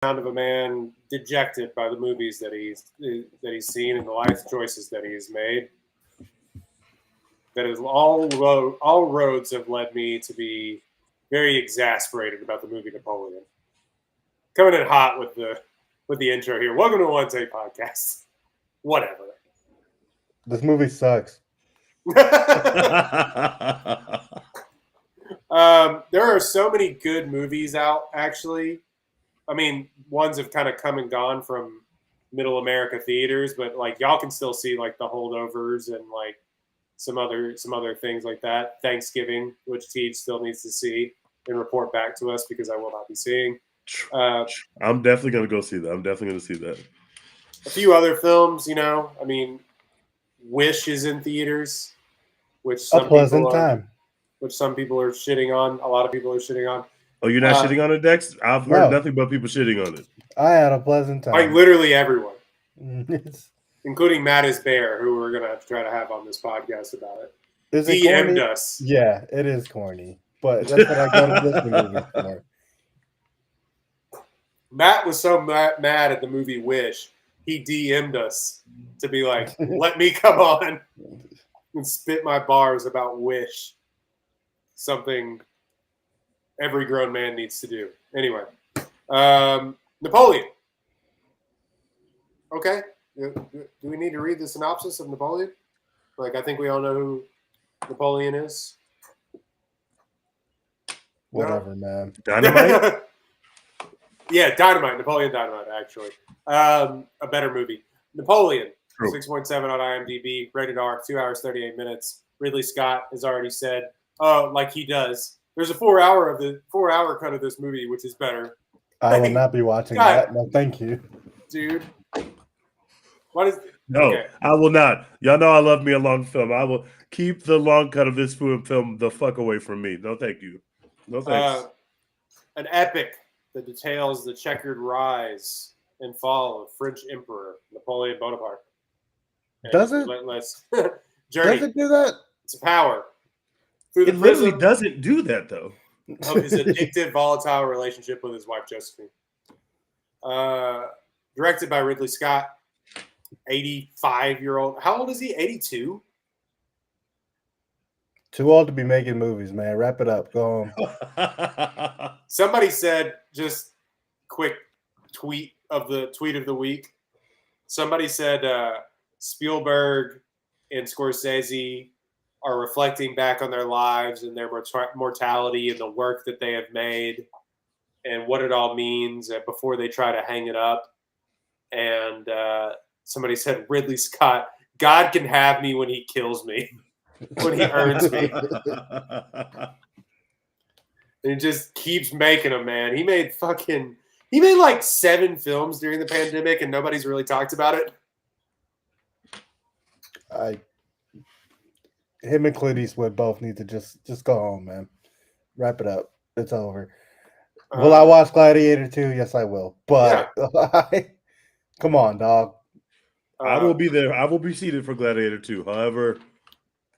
sound of a man dejected by the movies that he's seen and the life choices that he has made. That is all roads have led me to be very exasperated about the movie Napoleon. Coming in hot with the intro here. Welcome to One Take Podcast. Whatever. This movie sucks. There are so many good movies out, actually. I mean, ones have kind of come and gone from middle America theaters, but like y'all can still see like The Holdovers and like some other things like that. Thanksgiving, which Teach still needs to see and report back to us because I will not be seeing. I'm definitely going to go see that. I'm definitely going to see that. A few other films, I mean, Wish is in theaters, which some people are shitting on. A lot of people are shitting on. Oh, you're not shitting on it, Dex? I've heard nothing but people shitting on it. I had a pleasant time. Like literally everyone, including Mattis Bear, who we're gonna try to have on this podcast about it. DM'd us. Yeah, it is corny, but that's what I go to this movie for. Matt was so mad at the movie Wish, he DM'd us to be like, "Let me come on and spit my bars about Wish." Something every grown man needs to do. Anyway, Napoleon. Okay, do we need to read the synopsis of Napoleon? Like, I think we all know who Napoleon is. Whatever, man. Dynamite? Yeah, Dynamite. Napoleon Dynamite, actually. A better movie. Napoleon, 6.7 on IMDb, rated R, 2 hours, 38 minutes. Ridley Scott has already said, like he does, there's a 4 hour cut of this movie, which is better. I will not be watching that. No, thank you. Dude. What is No, okay. I will not. Y'all know I love me a long film. I will keep the long cut of this film the fuck away from me. No, thank you. No thanks. An epic that details the checkered rise and fall of French Emperor Napoleon Bonaparte. Does it? Journey. Does it do that? It's power. It literally doesn't do that, though. Of his addictive, volatile relationship with his wife, Josephine. Directed by Ridley Scott, 85-year-old. How old is he? 82? Too old to be making movies, man. Wrap it up. Go on. Somebody said, just quick tweet of the week. Somebody said Spielberg and Scorsese are reflecting back on their lives and their mortality and the work that they have made and what it all means before they try to hang it up. And somebody said, Ridley Scott, God can have me when he kills me, when he earns me. And he just keeps making them, man. He made like 7 films during the pandemic and nobody's really talked about it. Him and Clint Eastwood both need to just go home, man. Wrap it up. It's over. Will I watch Gladiator 2? Yes, I will. But yeah. Come on, dog. I will be there. I will be seated for Gladiator 2. However,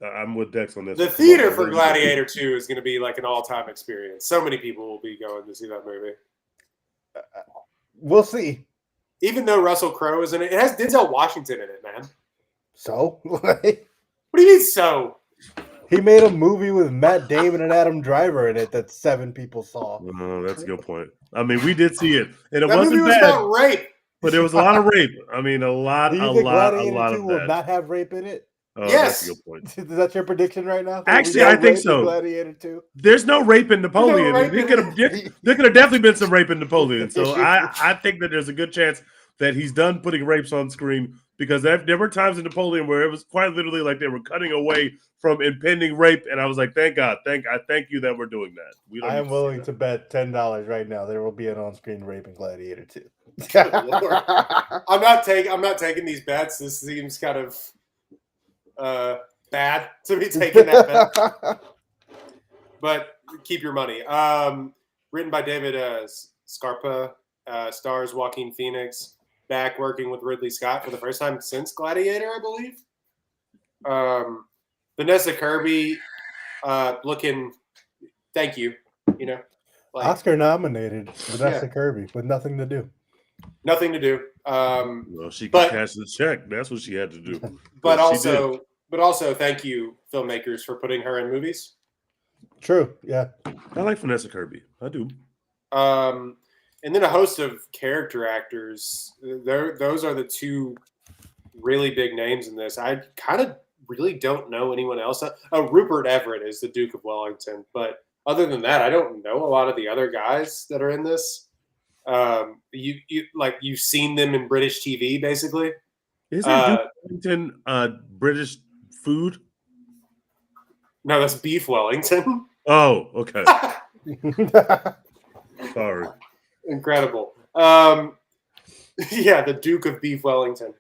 I'm with Dex on this. The theater for Gladiator 2 is going to be like an all-time experience. So many people will be going to see that movie. We'll see. Even though Russell Crowe is in it, it has Denzel Washington in it, man. So? What do you mean, so? He made a movie with Matt Damon and Adam Driver in it that 7 people saw. Oh, that's a good point. I mean, we did see it, and it that wasn't movie was bad. About rape, but there was a lot of rape. I mean, a lot. Do you think Gladiator 2 will not have rape in it? Oh, yes. That's a good point. Is that your prediction right now? Actually, I think so. Gladiator 2? There's no rape in Napoleon. There could have definitely been some rape in Napoleon. So I think that there's a good chance that he's done putting rapes on screen, because there were times in Napoleon where it was quite literally like they were cutting away from impending rape, and I was like, thank God, thank you that we're doing that. I am willing to bet $10 right now there will be an on-screen rape in Gladiator 2. I'm not taking these bets. This seems kind of bad to be taking that bet. But keep your money. Written by David Scarpa, stars Joaquin Phoenix, back working with Ridley Scott for the first time since Gladiator, I believe. Vanessa Kirby looking, thank you, Like, Oscar nominated Vanessa Kirby with nothing to do. Nothing to do. Well, she could cash the check. That's what she had to do. But also, thank you, filmmakers, for putting her in movies. True. Yeah. I like Vanessa Kirby. I do. And then a host of character actors. Those are the two really big names in this. I kind of really don't know anyone else. Rupert Everett is the Duke of Wellington, but other than that, I don't know a lot of the other guys that are in this. You've seen them in British TV, basically. Is it Duke Wellington British food? No, that's beef Wellington. Oh, okay. Sorry. Incredible. Yeah, the Duke of Beef Wellington.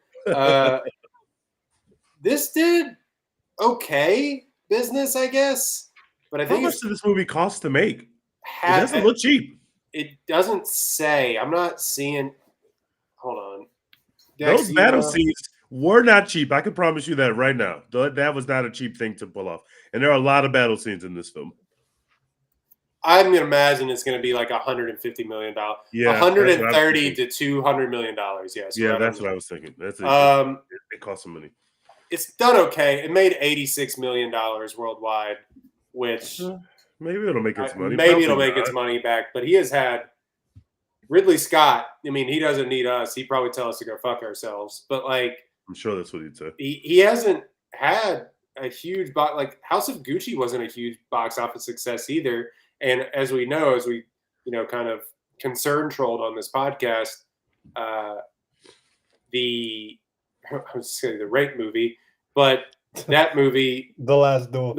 This did okay business, I guess. But I think how much did this movie cost to make? It It doesn't look cheap. It doesn't say. I'm not seeing. Hold on. Those battle scenes were not cheap. I can promise you that right now. That was not a cheap thing to pull off. And there are a lot of battle scenes in this film. I'm gonna imagine it's gonna be like $150 million. Yeah, 130 to $200 million. Yes. Yeah, that's what I was thinking. It cost some money. It's done okay. It made $86 million worldwide, which maybe it'll make its money. Maybe it'll make its money back. But he has had Ridley Scott. I mean, he doesn't need us. He'd probably tell us to go fuck ourselves. But like, I'm sure that's what he'd say. He hasn't had a huge like House of Gucci wasn't a huge box office success either. And as we know, kind of concern trolled on this podcast, the rape movie, but that movie, The Last Duel,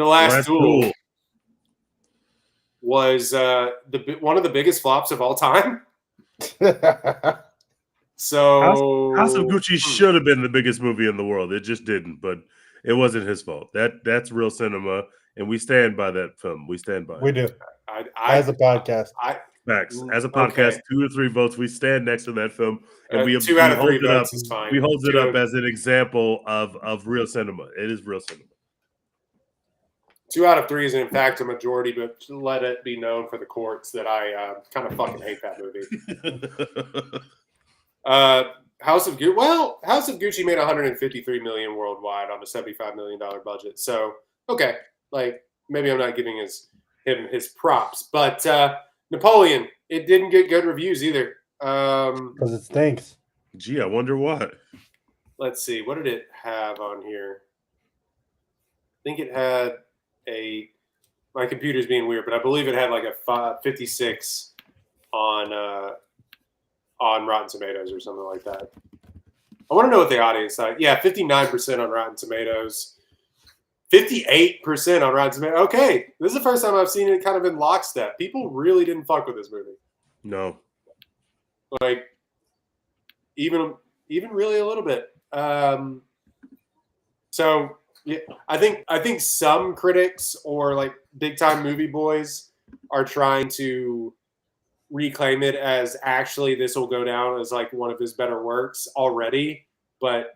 was one of the biggest flops of all time. So House of Gucci should have been the biggest movie in the world. It just didn't, but it wasn't his fault. That's real cinema, and we stand by that film. We stand by it. We do. As a podcast. Facts. As a podcast, 2 or 3 votes. We stand next to that film, and we 2 out of 3 votes is fine. We hold it up as an example of real cinema. It is real cinema. 2 out of 3 is in fact a majority, but let it be known for the courts that I kind of fucking hate that movie. House of Gucci made $153 million worldwide on a $75 million budget. So okay, like maybe I'm not giving him his props, but Napoleon, it didn't get good reviews either. Because it stinks. Gee, I wonder what. Let's see, what did it have on here? I think it had my computer's being weird, but I believe it had like a 56 on Rotten Tomatoes or something like that. I want to know what the audience thought. Yeah, 59% on Rotten Tomatoes. 58% on Rotten Tomatoes. Okay, this is the first time I've seen it kind of in lockstep. People really didn't fuck with this movie. No. Like, even really a little bit. So yeah, I think some critics or like big time movie boys are trying to reclaim it as actually this will go down as like one of his better works already, but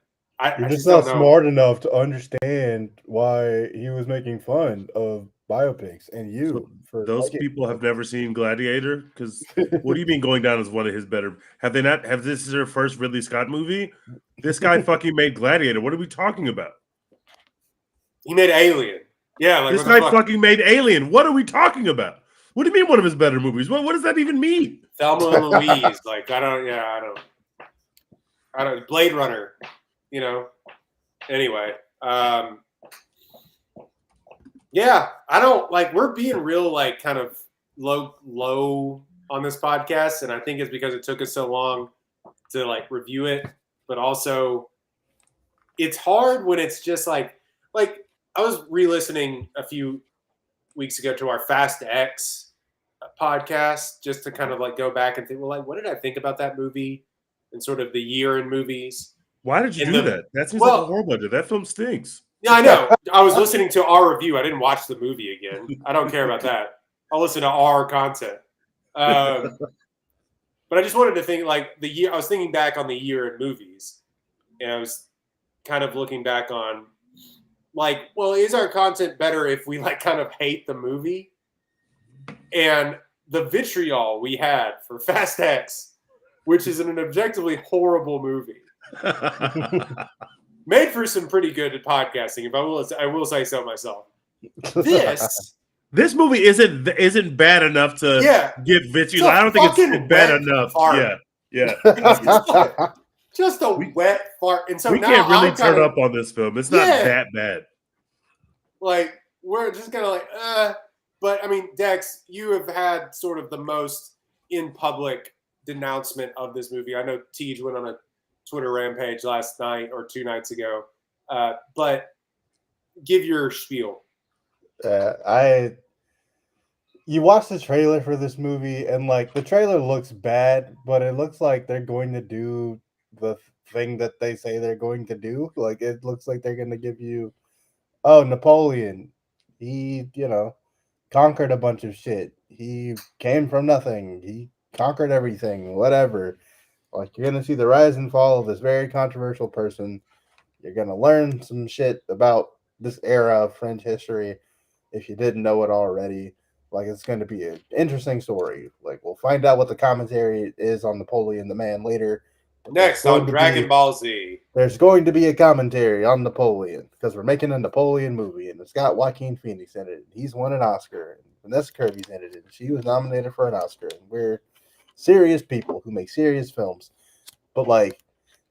You're just not smart enough to understand why he was making fun of biopics and those people have never seen Gladiator. Because what do you mean going down as one of his better? Have they not? Have this is their first Ridley Scott movie? This guy fucking made Gladiator. What are we talking about? He made Alien. Yeah, like this guy fucking made Alien. What are we talking about? What do you mean one of his better movies? What does that even mean? Thelma and Louise. Like I don't. Blade Runner. Anyway, yeah, I don't like. We're being real, like, kind of low on this podcast, and I think it's because it took us so long to like review it. But also, it's hard when it's just like I was re-listening a few weeks ago to our Fast X podcast just to kind of like go back and think, well, like, what did I think about that movie and sort of the year in movies. Why did you do that? That seems like a horrible idea. That film stinks. Yeah, I know. I was listening to our review. I didn't watch the movie again. I don't care about that. I'll listen to our content. But I just wanted to think like the year. I was thinking back on the year in movies, and I was kind of looking back on like, well, is our content better if we like kind of hate the movie? And the vitriol we had for Fast X, which is an objectively horrible movie, made for some pretty good podcasting. If I will say so myself. This movie isn't bad enough to give vitriol. I don't think it's bad enough. Fart. Yeah. Just a wet fart. And so we now can't really turn up on this film. It's not that bad. Like, we're just kind of like, But, I mean, Dex, you have had sort of the most in-public denouncement of this movie. I know Tej went on a Twitter rampage last night or 2 nights ago. But give your spiel. You watch the trailer for this movie, and like the trailer looks bad, but it looks like they're going to do the thing that they say they're going to do. Like it looks like they're going to give you, Napoleon, he conquered a bunch of shit. He came from nothing. He conquered everything. Whatever. Like you're going to see the rise and fall of this very controversial person. You're going to learn some shit about this era of French history if you didn't know it already. Like, it's going to be an interesting story. Like, we'll find out what the commentary is on Napoleon the Man later. Next on Dragon Ball Z. There's going to be a commentary on Napoleon because we're making a Napoleon movie, and it's got Joaquin Phoenix in it. He's won an Oscar. And Vanessa Kirby's in it, and she was nominated for an Oscar. And we're serious people who make serious films. But, like,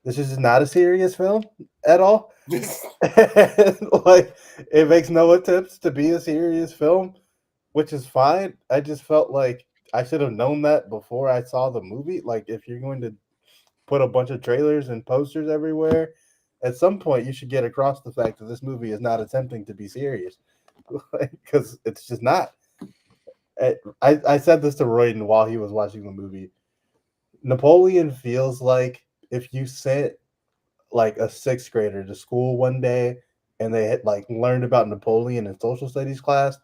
this is not a serious film at all. Like, it makes no attempts to be a serious film, which is fine. I just felt like I should have known that before I saw the movie. Like, if you're going to put a bunch of trailers and posters everywhere, at some point you should get across the fact that this movie is not attempting to be serious. Because it's just not. I said this to Royden while he was watching the movie. Napoleon feels like if you sent like a 6th grader to school one day and they had like learned about Napoleon in social studies class,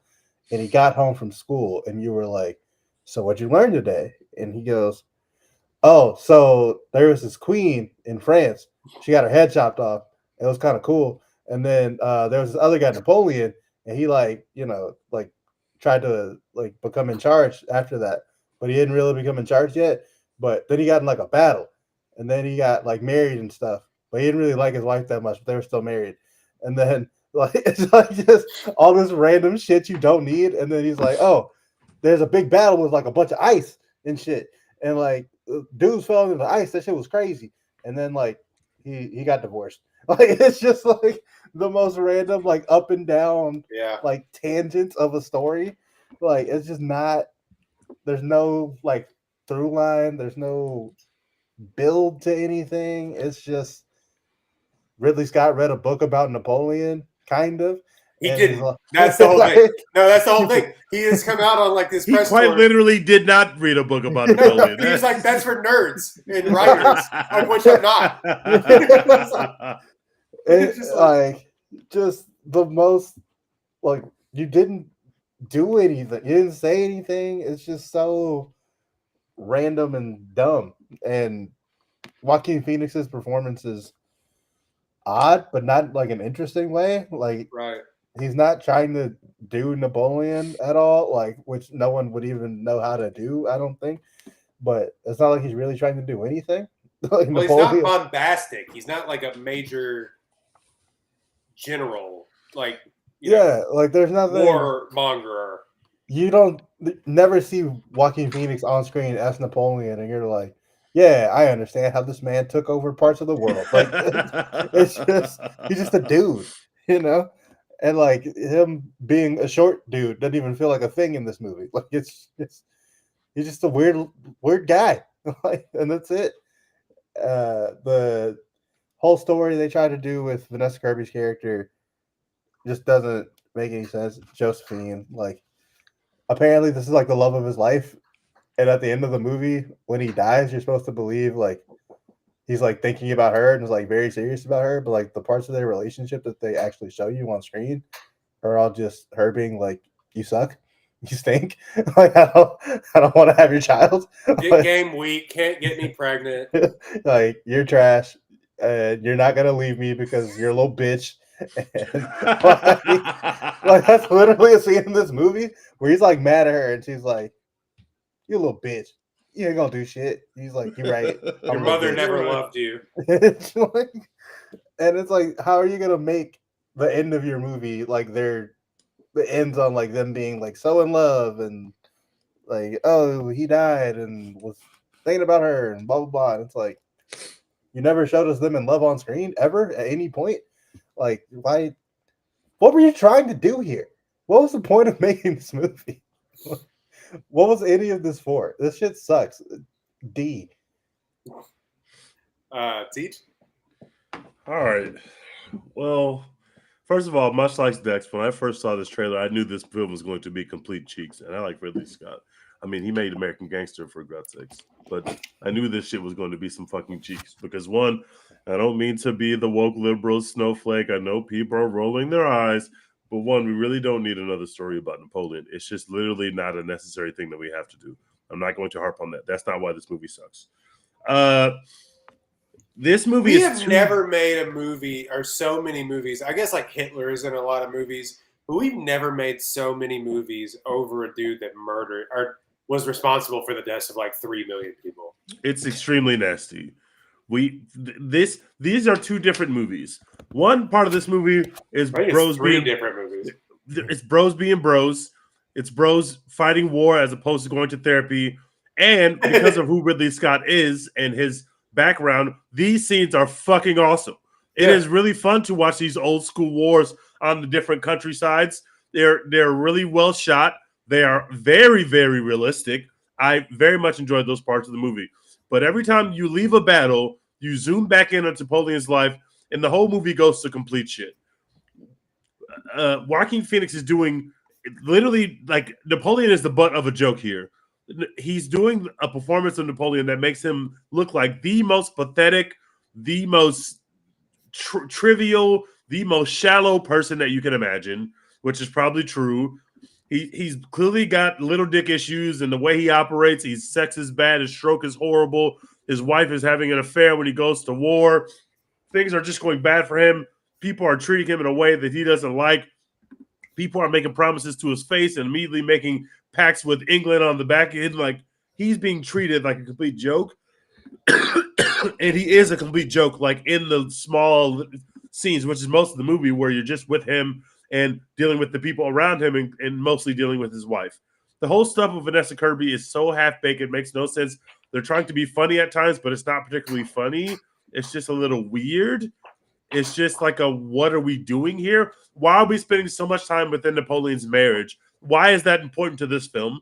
and he got home from school and you were like, so what'd you learn today? And he goes, oh, so there was this queen in France. She got her head chopped off. It was kind of cool. And then there was this other guy, Napoleon, and he tried to like become in charge after that, but he didn't really become in charge yet. But then he got in like a battle, and then he got like married and stuff. But he didn't really like his wife that much, but they were still married. And then like it's like just all this random shit you don't need. And then he's like, oh, there's a big battle with like a bunch of ice and shit. And like dudes fell into the ice. That shit was crazy. And then like he got divorced. Like it's just like the most random, like up and down, like tangents of a story. Like it's just not. There's no like through line. There's no build to anything. It's just Ridley Scott read a book about Napoleon, kind of. He didn't. Like, that's the whole thing. No, that's the whole thing. He has come out on like this press tour. He quite literally did not read a book about Napoleon. He was like, that's for nerds and writers, of which I'm not. It's like just the most, like, you didn't do anything. You didn't say anything. It's just so random and dumb. And Joaquin Phoenix's performance is odd, but not like an interesting way. Like, he's not trying to do Napoleon at all, like, which no one would even know how to do, I don't think. But it's not like he's really trying to do anything. Like, well, he's not bombastic. He's not like a major general, like, like there's nothing warmonger. You don't never see Joaquin Phoenix on screen as Napoleon, and you're like, yeah, I understand how this man took over parts of the world. Like, it's just he's just a dude, you know. And like him being a short dude doesn't even feel like a thing in this movie. Like it's he's just a weird guy, like, and that's it. The whole story they try to do with Vanessa Kirby's character just doesn't make any sense. Josephine, like, apparently this is like the love of his life, and at the end of the movie, when he dies, you're supposed to believe like he's like thinking about her and is like very serious about her, but like the parts of their relationship that they actually show you on screen are all just her being like, you suck, you stink, like I don't want to have your child. Get game weak, can't get me pregnant. Like, you're trash, and you're not gonna leave me because you're a little bitch. And, like that's literally a scene in this movie where he's like mad at her, and she's like, you little bitch. You ain't gonna do shit. He's like, you're right. Your mother never loved you. It's like, and it's like, how are you gonna make the end of your movie like it ends on like them being like so in love and like, oh, he died and was thinking about her and blah blah blah. And it's like, you never showed us them in love on screen ever at any point. Like, why? What were you trying to do here? What was the point of making this movie? What was any of this for? This shit sucks. D. Teach? All right. Well, first of all, much like Dex, when I first saw this trailer, I knew this film was going to be complete cheeks, and I like Ridley Scott. I mean, he made American Gangster for God's sakes, but I knew this shit was going to be some fucking cheeks because one, I don't mean to be the woke liberal snowflake. I know people are rolling their eyes, but one, we really don't need another story about Napoleon. It's just literally not a necessary thing that we have to do. I'm not going to harp on that. That's not why this movie sucks. This movie we have never made a movie or so many movies. I guess like Hitler is in a lot of movies, but we've never made so many movies over a dude that murdered or was responsible for the deaths of like 3 million people. It's extremely nasty. These are two different movies. One part of this movie is bros being different movies. It's bros being bros. It's bros fighting war as opposed to going to therapy. And because of who Ridley Scott is and his background, these scenes are fucking awesome. It is really fun to watch these old school wars on the different countrysides. They're really well shot. They are very, very realistic. I very much enjoyed those parts of the movie. But every time you leave a battle, you zoom back in on Napoleon's life, and the whole movie goes to complete shit. Joaquin Phoenix is doing literally like Napoleon is the butt of a joke here. He's doing a performance of Napoleon that makes him look like the most pathetic, the most trivial, the most shallow person that you can imagine, which is probably true. He's clearly got little dick issues, and the way he operates, his sex is bad, his stroke is horrible, his wife is having an affair when he goes to war. Things are just going bad for him. People are treating him in a way that he doesn't like. People are making promises to his face and immediately making pacts with England on the back end. Like, he's being treated like a complete joke. And he is a complete joke, like in the small scenes, which is most of the movie where you're just with him and dealing with the people around him and mostly dealing with his wife. The whole stuff with Vanessa Kirby is so half-baked, it makes no sense. They're trying to be funny at times, but it's not particularly funny. It's just a little weird. It's just like what are we doing here? Why are we spending so much time within Napoleon's marriage? Why is that important to this film?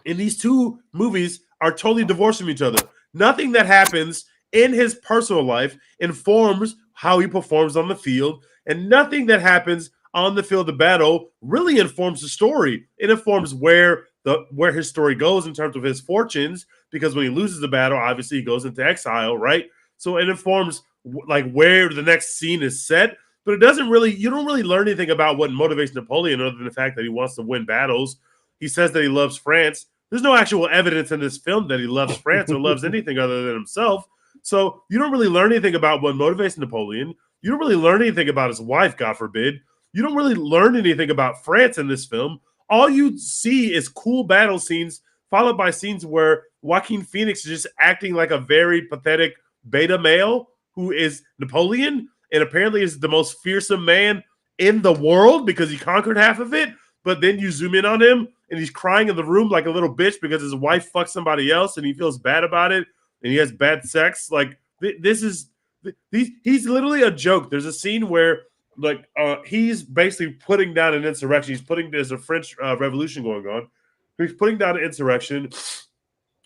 And these two movies are totally divorced from each other. Nothing that happens in his personal life informs how he performs on the field, and nothing that happens on the field of battle really informs the story. It informs where his story goes in terms of his fortunes, because when he loses the battle, obviously he goes into exile, right? So it informs like where the next scene is set, but you don't really learn anything about what motivates Napoleon other than the fact that he wants to win battles. He says that he loves France. There's no actual evidence in this film that he loves France or loves anything other than himself. So you don't really learn anything about what motivates Napoleon. You don't really learn anything about his wife, God forbid. You don't really learn anything about France in this film. All you see is cool battle scenes followed by scenes where Joaquin Phoenix is just acting like a very pathetic beta male who is Napoleon and apparently is the most fearsome man in the world because he conquered half of it. But then you zoom in on him and he's crying in the room like a little bitch because his wife fucked somebody else and he feels bad about it and he has bad sex. Like he's literally a joke. There's a scene where he's basically putting down an insurrection. There's a French Revolution going on. He's putting down an insurrection.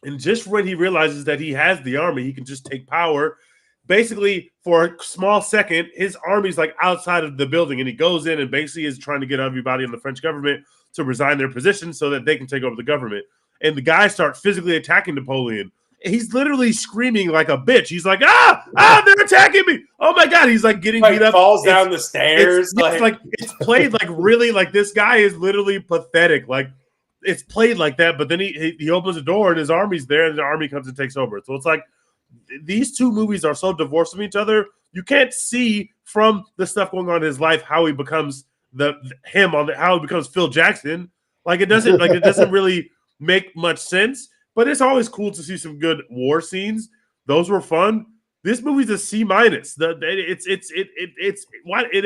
And just when he realizes that he has the army, he can just take power. Basically, for a small second, his army's like outside of the building, and he goes in and basically is trying to get everybody in the French government to resign their position so that they can take over the government. And the guys start physically attacking Napoleon. And he's literally screaming like a bitch. He's like, they're attacking me. Oh my God. He's like getting beat up. Falls down the stairs. It's played like really like this guy is literally pathetic. Like it's played like that, but then he opens the door and his army's there and the army comes and takes over. So it's like these two movies are so divorced from each other. You can't see from the stuff going on in his life how he becomes how he becomes Phil Jackson. It doesn't really make much sense, but it's always cool to see some good war scenes. Those were fun. This movie's a C minus. It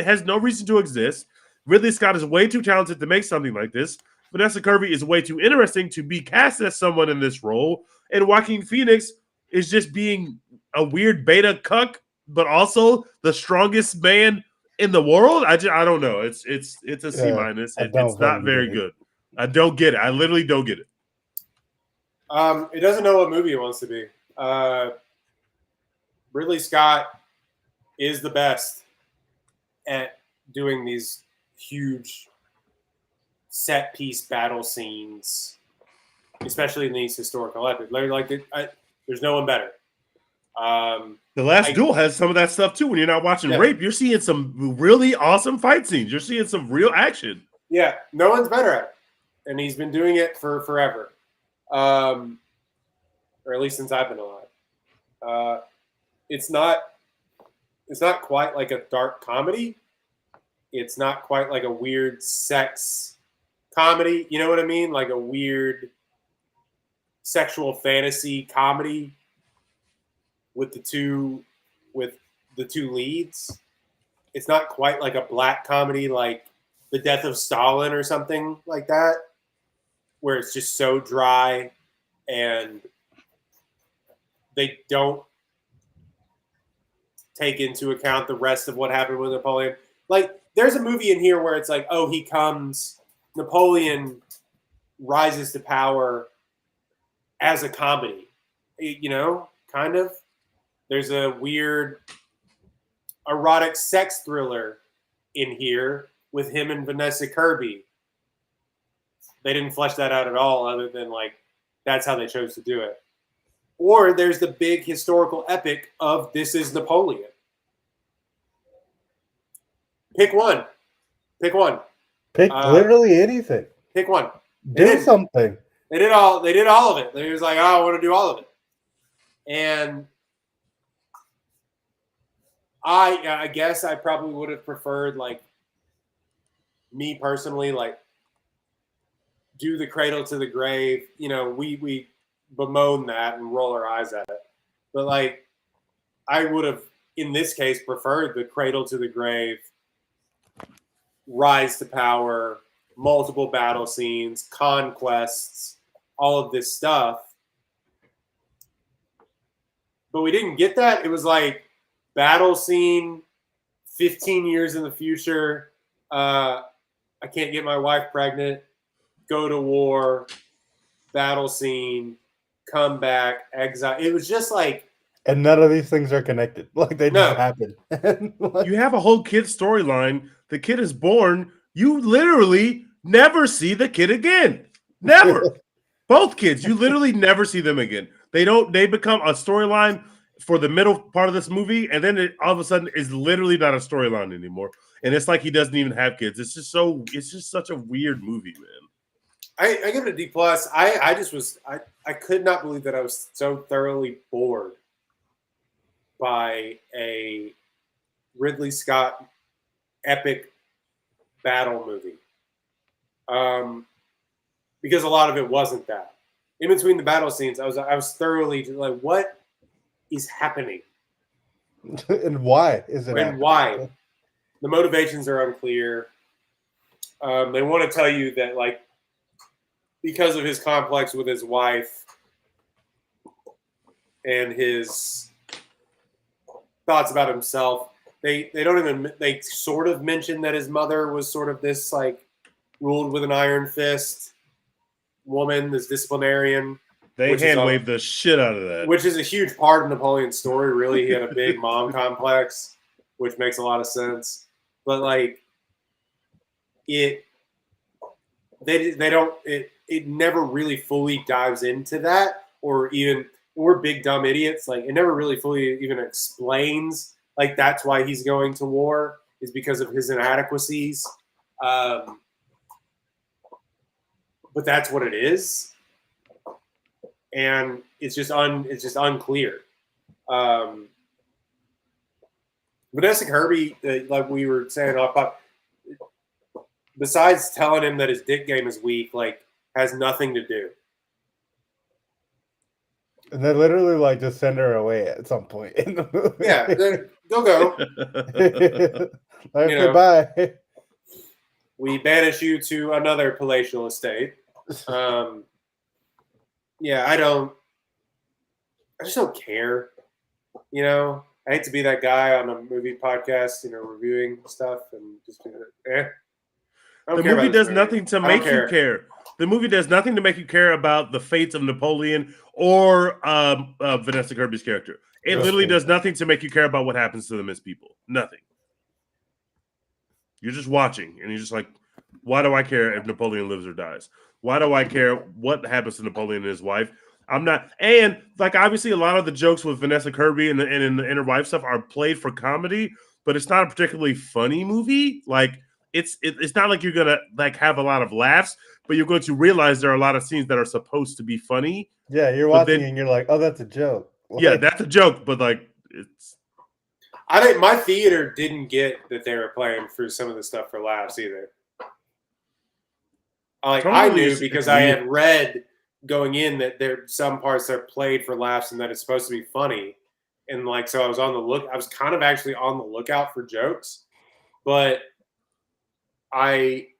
has no reason to exist. Ridley Scott is way too talented to make something like this. Vanessa Kirby is way too interesting to be cast as someone in this role, and Joaquin Phoenix is just being a weird beta cuck, but also the strongest man in the world. I don't know. It's a C minus. It's not very good. I don't get it. I literally don't get it. It doesn't know what movie it wants to be. Ridley Scott is the best at doing these huge set piece battle scenes, especially in these historical epics. There's no one better. The Last Duel has some of that stuff too. When you're not watching rape, you're seeing some really awesome fight scenes. You're seeing some real action. Yeah, no one's better at it, and he's been doing it for forever, or at least since I've been alive. It's not quite like a dark comedy. It's not quite like a weird sex comedy. You know what I mean? Like a weird sexual fantasy comedy with the two leads. It's not quite like a black comedy like The Death of Stalin or something like that, where it's just so dry and they don't take into account the rest of what happened with Napoleon. Like, there's a movie in here where it's like, oh, Napoleon rises to power as a comedy, kind of. There's a weird erotic sex thriller in here with him and Vanessa Kirby. They didn't flesh that out at all, other than that's how they chose to do it. Or there's the big historical epic of This Is Napoleon. Pick one. Pick literally anything. Pick one. Do something. They did all of it. They was like, oh, I want to do all of it. And I guess I probably would have preferred, me personally, do the cradle to the grave. We bemoan that and roll our eyes at it. But I would have, in this case, preferred the cradle to the grave, rise to power, multiple battle scenes, conquests, all of this stuff. But we didn't get that. It was battle scene, 15 years in the future. I can't get my wife pregnant. Go to war, battle scene, come back, exile. It was just and none of these things are connected. They just happen. You have a whole kid storyline. The kid is born. You literally never see the kid again. Never. Both kids, you literally never see them again. They become a storyline for the middle part of this movie, and then it all of a sudden is literally not a storyline anymore. And it's like he doesn't even have kids. It's just such a weird movie, man. I give it a D+. I could not believe that I was so thoroughly bored by a Ridley Scott epic battle movie. Because a lot of it wasn't that. In between the battle scenes, I was thoroughly what is happening? And why is it happening? And why? The motivations are unclear. They want to tell you that because of his complex with his wife and his thoughts about himself, they sort of mention that his mother was sort of this ruled with an iron fist woman, this disciplinarian. They hand wave the shit out of that. Which is a huge part of Napoleon's story, really. He had a big mom complex, which makes a lot of sense. But it never really fully dives into that, or we're big dumb idiots. It never really fully even explains that's why he's going to war, is because of his inadequacies. But that's what it is. And it's just unclear. Vanessa Kirby, like we were saying, besides telling him that his dick game is weak, has nothing to do. And they literally like just send her away at some point in the movie. Yeah, go. Like, You know. goodbye. We banish you to another palatial estate. Yeah, I just don't care. You know, I hate to be that guy on a movie podcast, reviewing stuff and just be The movie does nothing to make you care. The movie does nothing to make you care about the fates of Napoleon or Vanessa Kirby's character. It literally does nothing to make you care about what happens to them as people. Nothing. You're just watching, and you're just like, why do I care if Napoleon lives or dies? Why do I care what happens to Napoleon and his wife? I'm not, and like obviously a lot of the jokes with Vanessa Kirby and the inner wife stuff are played for comedy, but it's not a particularly funny movie. Like it's not like you're gonna like have a lot of laughs, but you're going to realize there are a lot of scenes that are supposed to be funny. Yeah, you're watching and you're like, oh, that's a joke. Like, yeah, that's a joke, but like it's. I think my theater didn't get that they were playing for some of the stuff for laughs either. Like I knew because I had read going in that there some parts are played for laughs and that it's supposed to be funny, and like so I was kind of actually on the lookout for jokes, but like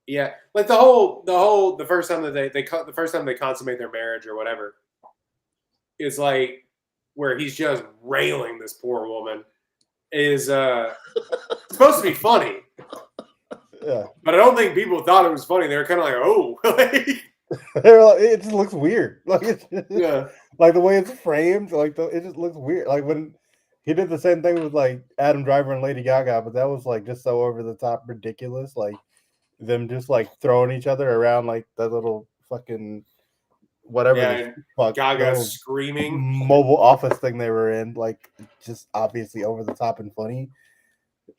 the first time that the first time they consummate their marriage or whatever is like where he's just railing this poor woman is supposed to be funny. Yeah. But I don't think people thought it was funny. They were kind of like, oh. It just looks weird. Like yeah. Like the way it's framed, like it just looks weird. Like when he did the same thing with like Adam Driver and Lady Gaga, but that was like just so over the top ridiculous. Like them just like throwing each other around like that little fucking whatever the fuck Gaga screaming mobile office thing they were in, like just obviously over the top and funny.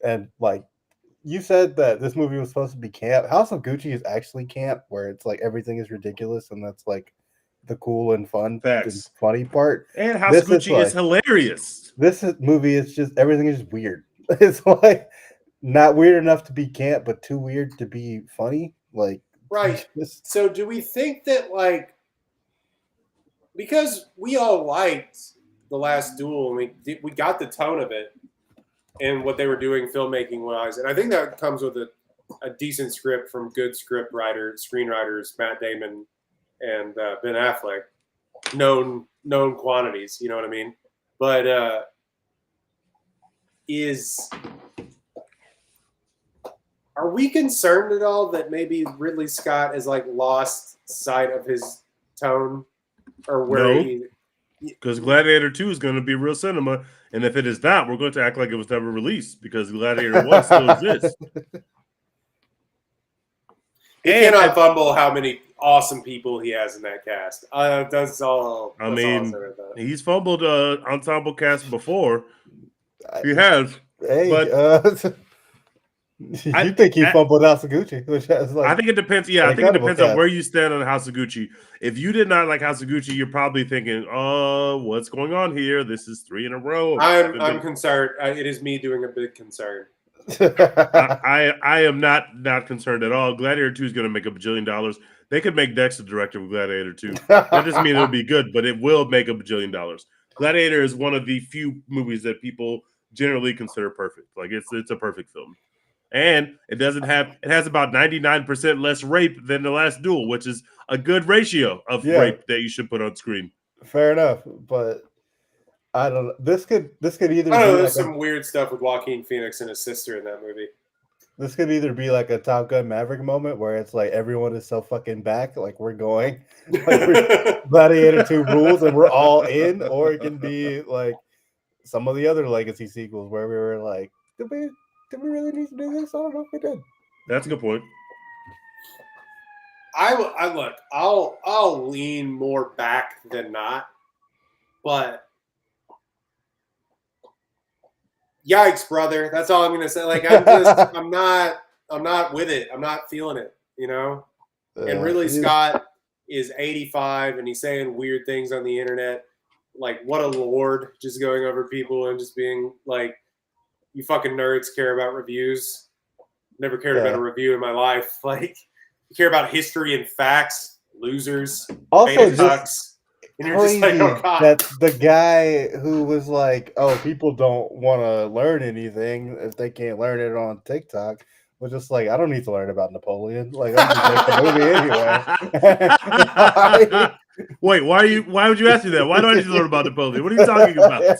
And like you said that this movie was supposed to be camp. House of Gucci is actually camp, where it's like everything is ridiculous, and that's like the cool and fun and funny part. And House of Gucci is hilarious. This movie is just everything is just weird. It's like not weird enough to be camp, but too weird to be funny. Like right. So do we think that like because we all liked The Last Duel and we got the tone of it and what they were doing filmmaking wise, and I think that comes with a decent script from good screenwriters Matt Damon and Ben Affleck, known quantities, you know what I mean? But are we concerned at all that maybe Ridley Scott has like lost sight of his tone or where because Gladiator 2 is going to be real cinema, and if it is not, we're going to act like it was never released because Gladiator 1 still exists. He cannot fumble how many awesome people he has in that cast. That's all. I mean, he's fumbled ensemble cast before. He has. Hey, but you think he fumbled House of Gucci? Which has like, I think it depends. Yeah, I think it depends on where you stand on House of Gucci. If you did not like House of Gucci, you're probably thinking, "Oh, what's going on here? This is 3 in a row." I'm concerned. It is me doing a big concern. I am not concerned at all. Gladiator 2 is going to make $1 bajillion. They could make Dex the director of Gladiator 2. That doesn't mean it'll be good, but it will make $1 bajillion. Gladiator is one of the few movies that people generally consider perfect. Like it's a perfect film. And it has about 99% less rape than The Last Duel, which is a good ratio of rape that you should put on screen. Fair enough, but I don't know. This could either I don't know, there's some weird stuff with Joaquin Phoenix and his sister in that movie. This could either be like a Top Gun Maverick moment where it's like everyone is so fucking back, like we're going, like Gladiator 2 rules and we're all in, or it can be like some of the other legacy sequels where we were like, did we really need to do this? I don't know if we did. That's a good point. I'll lean more back than not, but yikes, brother. That's all I'm gonna say. Like I'm not with it. I'm not feeling it, you know? And Ridley Scott is 85 and he's saying weird things on the internet. Like, what a lord, just going over people and just being like, you fucking nerds care about reviews. Never cared about a review in my life. Like, you care about history and facts, losers. Also, And you're just like, oh god. That the guy who was like, oh, people don't want to learn anything if they can't learn it on TikTok, was just like, I don't need to learn about Napoleon. Like, I'm just making a movie anyway. Wait, why would you ask me that? Why do I need to learn about Napoleon? What are you talking about?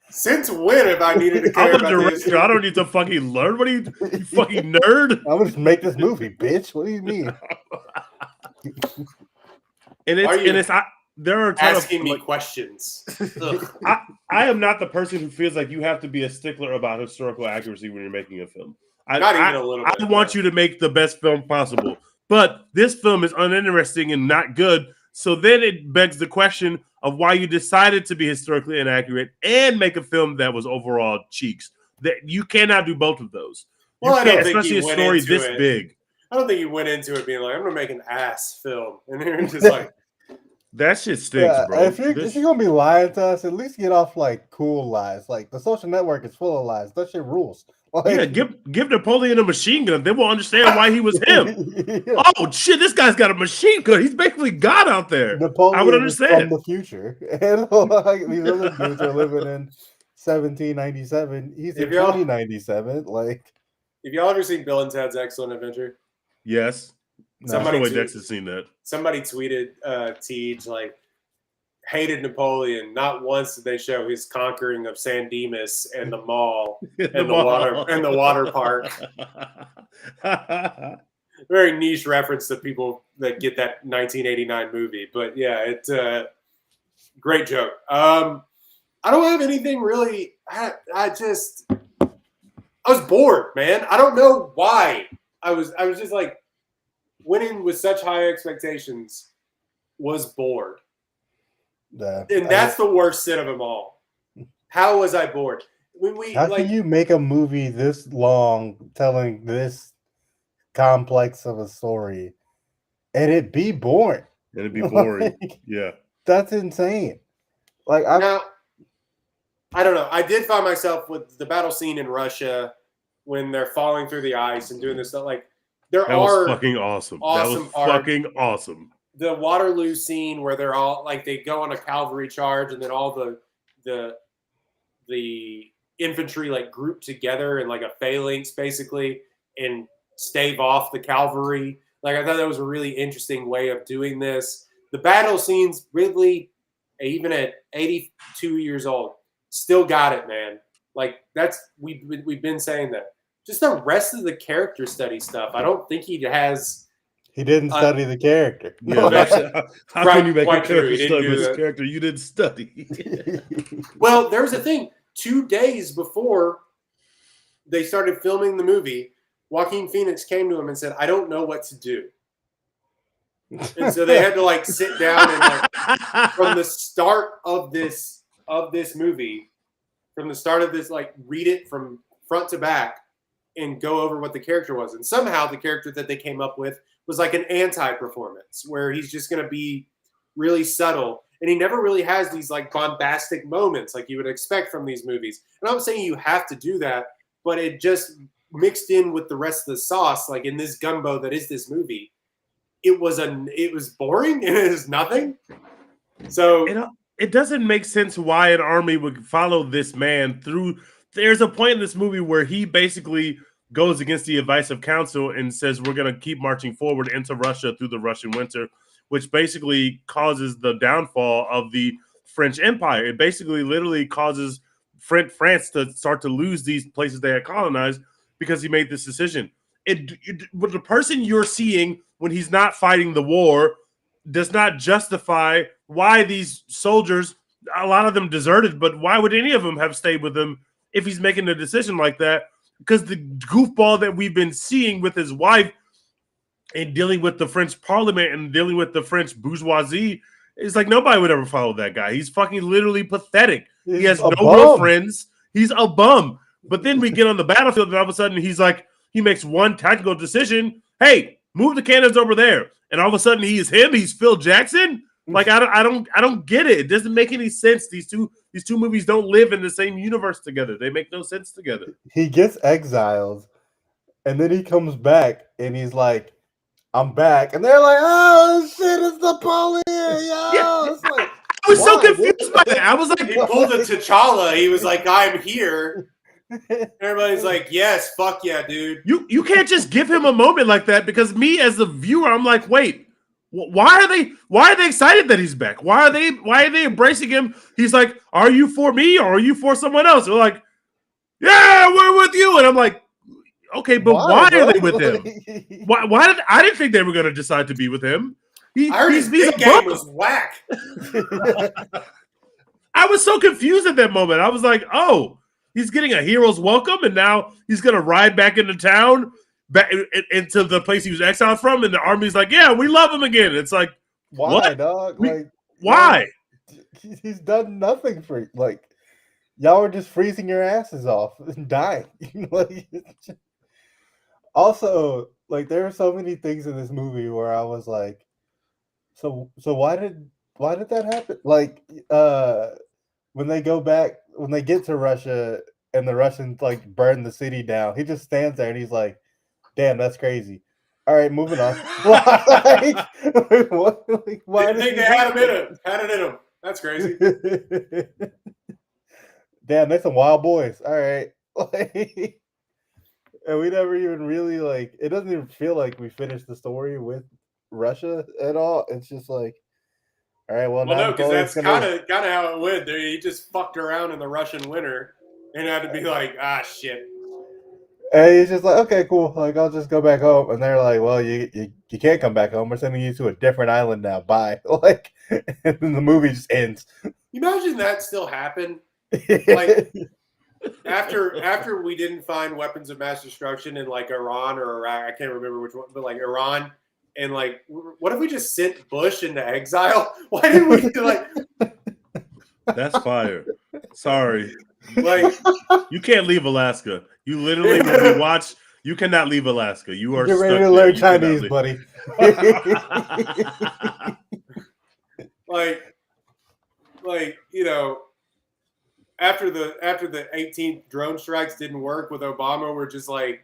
Since when have I needed to care I'm a about director. this? I don't need to fucking learn. What are you fucking nerd? I'm gonna just make this movie, bitch. What do you mean? There are asking me questions. I am not the person who feels like you have to be a stickler about historical accuracy when you're making a film. Not even a little bit. I want you to make the best film possible. But this film is uninteresting and not good. So then it begs the question of why you decided to be historically inaccurate and make a film that was overall cheeks. That you cannot do both of those. Well, you I don't can't, think especially a story this big. I don't think you went into it being like, I'm gonna make an ass film, and you're just like, that shit stinks, bro. If you're gonna be lying to us, at least get off like cool lies. Like The Social Network is full of lies. That shit rules. Like, yeah, give Napoleon a machine gun. They will understand why he was him. Yeah. Oh shit, this guy's got a machine gun. He's basically God out there. Napoleon I would understand. From the future, and like, these other dudes are living in 1797. He's in 2097. Like, have y'all ever seen Bill and Ted's Excellent Adventure? Yes. Somebody Dex has seen that. Somebody tweeted Tej like, hated Napoleon. Not once did they show his conquering of San Dimas and the mall and the water park. Very niche reference to people that get that 1989 movie, but yeah, it's a great joke. I don't have anything really. I was bored, man. I don't know why. I was just like, went in with such high expectations, was bored. And that's the worst sin of them all. How was I bored? How can you make a movie this long telling this complex of a story and it be boring? And it'd be boring. Like, yeah. That's insane. Like, now, I don't know. I did find myself with the battle scene in Russia when they're falling through the ice and doing this stuff. Like, that was fucking awesome. That was fucking awesome. The Waterloo scene where they're all like, they go on a cavalry charge and then all the infantry like group together in like a phalanx basically and stave off the cavalry. Like, I thought that was a really interesting way of doing this. The battle scenes, Ridley, even at 82 years old, still got it, man. Like, we've been saying that. Just the rest of the character study stuff, I don't think he has. He didn't study the character. Yeah, how can you make a character study this character you didn't study? Well, there's a thing. 2 days before they started filming the movie, Joaquin Phoenix came to him and said, I don't know what to do. And so they had to like sit down and like, from the start of this movie, from the start of this, like read it from front to back and go over what the character was. And somehow the character that they came up with was like an anti-performance where he's just going to be really subtle. And he never really has these like bombastic moments like you would expect from these movies. And I'm saying you have to do that, but it just mixed in with the rest of the sauce, like in this gumbo that is this movie. It was boring and it is nothing. So it doesn't make sense why an army would follow this man through. There's a point in this movie where he basically goes against the advice of counsel and says, we're going to keep marching forward into Russia through the Russian winter, which basically causes the downfall of the French Empire. It basically literally causes France to start to lose these places they had colonized because he made this decision. But the person you're seeing when he's not fighting the war does not justify why these soldiers, a lot of them deserted, but why would any of them have stayed with him if he's making a decision like that? Because the goofball that we've been seeing with his wife and dealing with the French parliament and dealing with the French bourgeoisie, it's like nobody would ever follow that guy. He's fucking literally pathetic. He has no real friends. He's a bum. But then we get on the battlefield and all of a sudden he's like, he makes one tactical decision. Hey, move the cannons over there. And all of a sudden he is him. He's Phil Jackson. Like, I don't get it. It doesn't make any sense. These two movies don't live in the same universe together. They make no sense together. He gets exiled, and then he comes back, and he's like, I'm back. And they're like, oh, shit, it's Napoleon. Yo. Yeah. It's like, I was so confused by that. I was like, He pulled a T'Challa. He was like, I'm here. Everybody's like, yes, fuck yeah, dude. you can't just give him a moment like that, because me as the viewer, I'm like, wait, why are they excited that he's back? Why are they embracing him? He's like, are you for me or are you for someone else? They're like, yeah, we're with you. And I'm like, okay, but why are they with him? I didn't think they were going to decide to be with him. I heard his big game was whack. I was so confused at that moment. I was like, oh, he's getting a hero's welcome, and now he's going to ride back into town, back into the place he was exiled from, and the army's like, yeah, we love him again. It's like, why, what? dog? Like, why? He's done nothing for you. Like, y'all are just freezing your asses off and dying. Like, also, like, there are so many things in this movie where I was like, so why did that happen? Like, when they go back, when they get to Russia and the Russians like burn the city down, he just stands there and he's like, damn, that's crazy. All right, moving on. Like, what? Like, why didn't think they had it in him. That's crazy. Damn, they're some wild boys. All right. Like, and we never even really, like, it doesn't even feel like we finished the story with Russia at all. It's just like, all right, well no, because that's kind of how it went. He just fucked around in the Russian winter and had to be like, ah, shit. And he's just like, okay, cool. Like, I'll just go back home. And they're like, well, you can't come back home. We're sending you to a different island now. Bye. Like, and then the movie just ends. Imagine that still happened. Like, after we didn't find weapons of mass destruction in like Iran or Iraq, I can't remember which one, but like Iran. And like, what if we just sent Bush into exile? Why didn't we like? That's fire. Sorry, like you can't leave Alaska. You literally, when we watch, you cannot leave Alaska. You are Get ready to learn Chinese, buddy. like you know, after the 18th drone strikes didn't work with Obama, we're just like,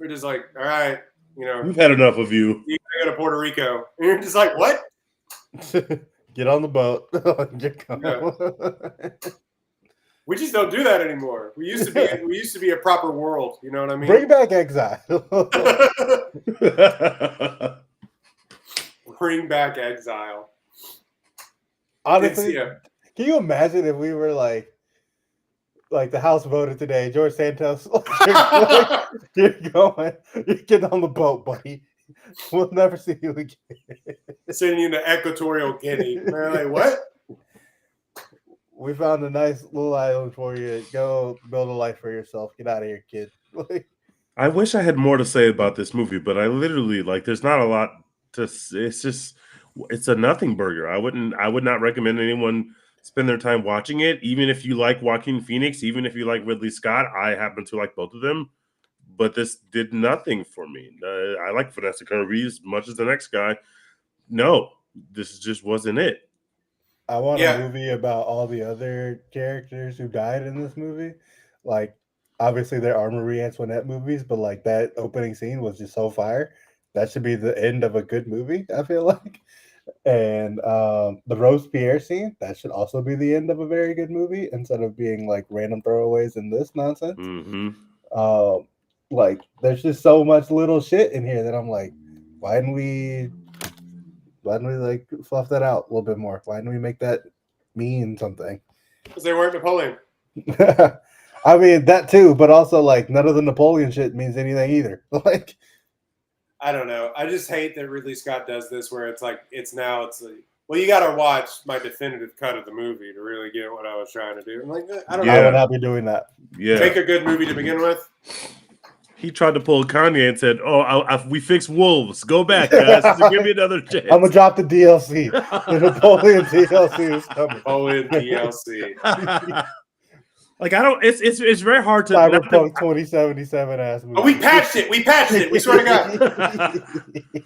all right. You know, we've had enough of you. You gotta go to Puerto Rico. And you're just like, what? Get on the boat. Yeah. We just don't do that anymore. We used to be a proper world. You know what I mean? Bring back exile. Bring back exile. Honestly, can you imagine if we were like the House voted today, George Santos, you're getting on the boat, buddy. We'll never see you again. Sending you to Equatorial Guinea. They're like, what? We found a nice little island for you. Go build a life for yourself. Get out of here, kid. I wish I had more to say about this movie, but I literally, like, there's not a lot to. It's a nothing burger. I would not recommend anyone spend their time watching it, even if you like Joaquin Phoenix, even if you like Ridley Scott. I happen to like both of them, but this did nothing for me. I like Vanessa Kirby as much as the next guy. No, this just wasn't it. I want a movie about all the other characters who died in this movie. Like, obviously there are Marie Antoinette movies, but like that opening scene was just so fire. That should be the end of a good movie, I feel like. And the Robespierre scene, that should also be the end of a very good movie instead of being like random throwaways in this nonsense. Mm-hmm. Like, there's just so much little shit in here that I'm like, why didn't we like fluff that out a little bit more? Why didn't we make that mean something? Because they weren't Napoleon. I mean, that too, but also like none of the Napoleon shit means anything either. Like, I don't know. I just hate that Ridley Scott does this where it's like, well, you got to watch my definitive cut of the movie to really get what I was trying to do. I'm like, I don't know. I would not be doing that. Yeah. Make a good movie to begin with. He tried to pull Kanye and said, we fixed wolves. Go back, guys. Give me another chance. I'm going to drop the DLC. The Napoleon DLC is coming. Napoleon DLC. Like, I don't, it's very hard to. Cyberpunk 2077 ass movie. Oh, we patched it. We swear to God.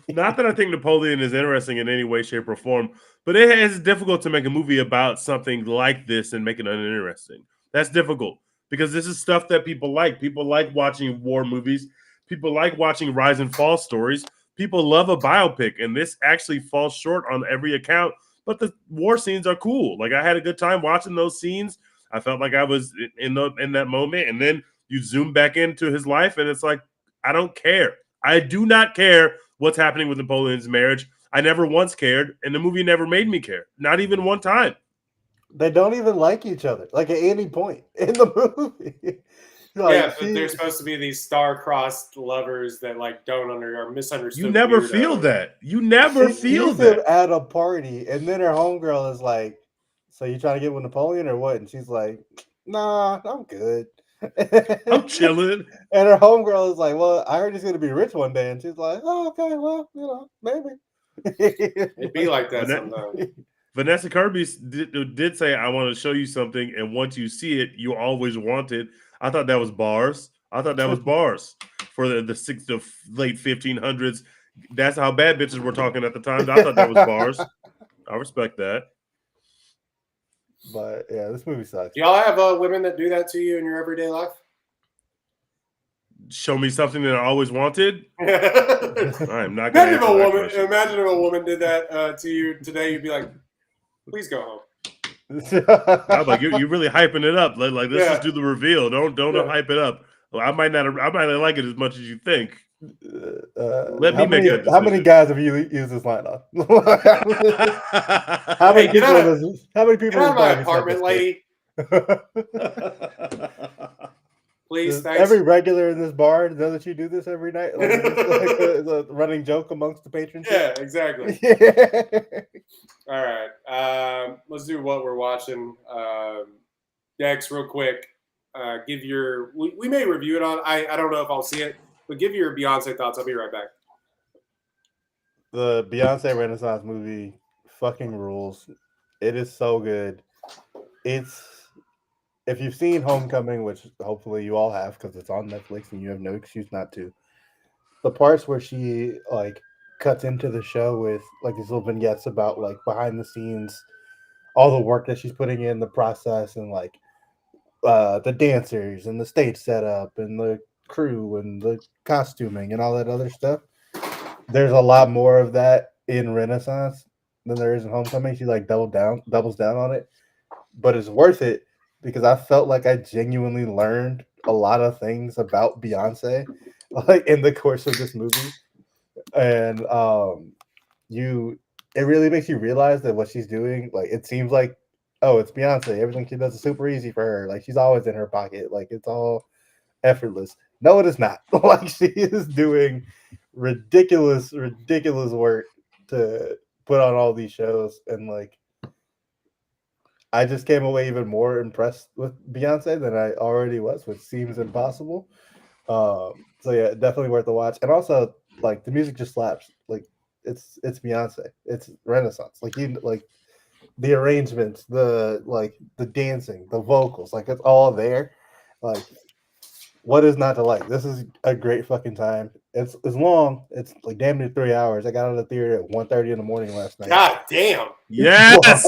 Not that I think Napoleon is interesting in any way, shape, or form, but it is difficult to make a movie about something like this and make it uninteresting. That's difficult because this is stuff that people like. People like watching war movies. People like watching rise and fall stories. people love a biopic, and this actually falls short on every account. But the war scenes are cool. Like, I had a good time watching those scenes. I felt like I was in that moment, and then you zoom back into his life, and it's like, I don't care. I do not care what's happening with Napoleon's marriage. I never once cared, and the movie never made me care. Not even one time. They don't even like each other, like at any point in the movie. But they're supposed to be these star-crossed lovers that like don't are misunderstood. You never feel that. You never feel that at a party, and then her homegirl is like, "So you trying to get with Napoleon or what?" And she's like, "Nah, I'm good. I'm chilling." And her homegirl is like, "Well, I heard he's gonna be rich one day," and she's like, "Oh, okay, well, maybe." It'd be like that sometimes. Vanessa Kirby did say, "I want to show you something, and once you see it, you always want it." I thought that was bars. I thought that was bars for the late 1500s. That's how bad bitches were talking at the time. I thought that was bars. I respect that. But yeah, this movie sucks. Do y'all have women that do that to you in your everyday life? Show me something that I always wanted. I'm not going to imagine if a woman did that to you today. You'd be like, "Please go home." I'm like, you're really hyping it up. Like let's just do the reveal. Don't hype it up. Well, I might not like it as much as you think. Let me make that decision. How many guys have you used this line on? How many people get out of my apartment, lady? Please, thanks. Every regular in this bar know that you do this every night. Like, it's a running joke amongst the patrons. Yeah, exactly. All right, let's do what we're watching. Dex, real quick. Give your. We may review it on. I don't know if I'll see it, but give your Beyonce thoughts. I'll be right back. The Beyonce Renaissance movie fucking rules. It is so good. If you've seen Homecoming, which hopefully you all have because it's on Netflix and you have no excuse not to, the parts where she like cuts into the show with like these little vignettes about like behind the scenes, all the work that she's putting in the process, and like the dancers and the stage setup and the crew and the costuming and all that other stuff. There's a lot more of that in Renaissance than there is in Homecoming. She like doubles down on it, but it's worth it because I felt like I genuinely learned a lot of things about Beyonce like in the course of this movie. And it really makes you realize that what she's doing, like it seems like, oh, it's Beyonce. Everything she does is super easy for her. Like she's always in her pocket. Like it's all effortless. No, it is not. Like she is doing ridiculous work to put on all these shows, and like I just came away even more impressed with Beyonce than I already was, which seems impossible. So yeah, definitely worth the watch. And also, like the music just slaps. Like it's Beyonce. It's Renaissance. Like the arrangements, the dancing, the vocals, like it's all there. Like what is not to like? This is a great fucking time. It's long. It's like damn near 3 hours. I got out of the theater at 1:30 in the morning last night. God damn. Yes.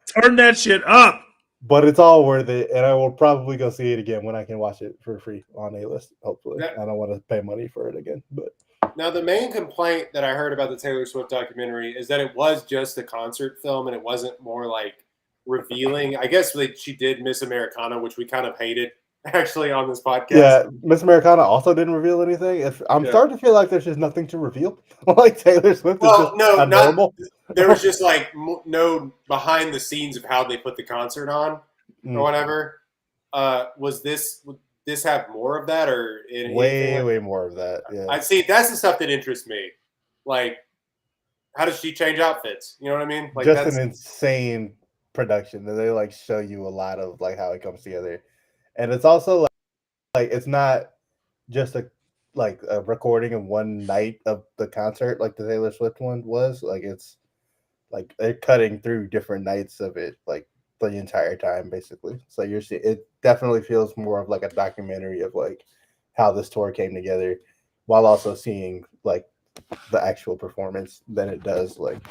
Turn that shit up. But it's all worth it, and I will probably go see it again when I can watch it for free on A-List, hopefully. I don't want to pay money for it again. But now the main complaint that I heard about the Taylor Swift documentary is that it was just a concert film and it wasn't more like revealing. I guess she did Miss Americana, which we kind of hated. Actually, on this podcast, yeah, Miss Americana also didn't reveal anything. I'm starting to feel like there's just nothing to reveal. Like Taylor Swift is just normal. There was just like no behind the scenes of how they put the concert on or whatever. Would this have more of that or way more of that? Yeah, I see. That's the stuff that interests me. Like, how does she change outfits? You know what I mean? Like just an insane production that they like show you a lot of like how it comes together. And it's also like it's not just a recording of one night of the concert like the Taylor Swift one was. Like it's like they're cutting through different nights of it like the entire time basically. So it definitely feels more of like a documentary of like how this tour came together, while also seeing like the actual performance than it does like,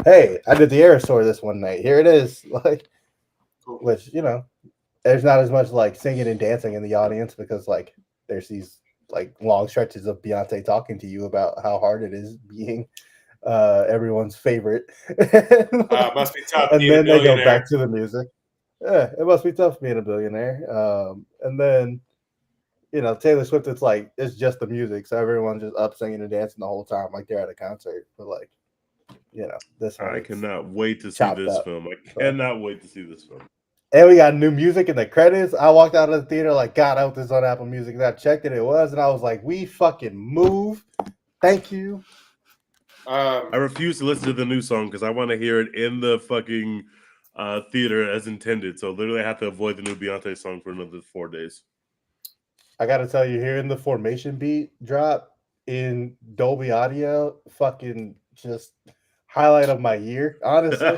hey, I did the Eras tour this one night. Here it is. Like, which there's not as much like singing and dancing in the audience because like there's these like long stretches of Beyonce talking to you about how hard it is being everyone's favorite. Must be tough. And being a then they go billionaire. back to the music. Yeah, it must be tough being a billionaire. And then, Taylor Swift, it's just the music. So everyone's just up singing and dancing the whole time like they're at a concert. But this one. I cannot wait to see this film. I cannot wait to see this film. And we got new music in the credits. I walked out of the theater like, God, I hope this is on Apple Music. And I checked it was. And I was like, we fucking move. Thank you. I refuse to listen to the new song because I want to hear it in the fucking theater as intended. So literally I have to avoid the new Beyonce song for another 4 days. I got to tell you, hearing the Formation beat drop in Dolby Audio, fucking just highlight of my year, honestly.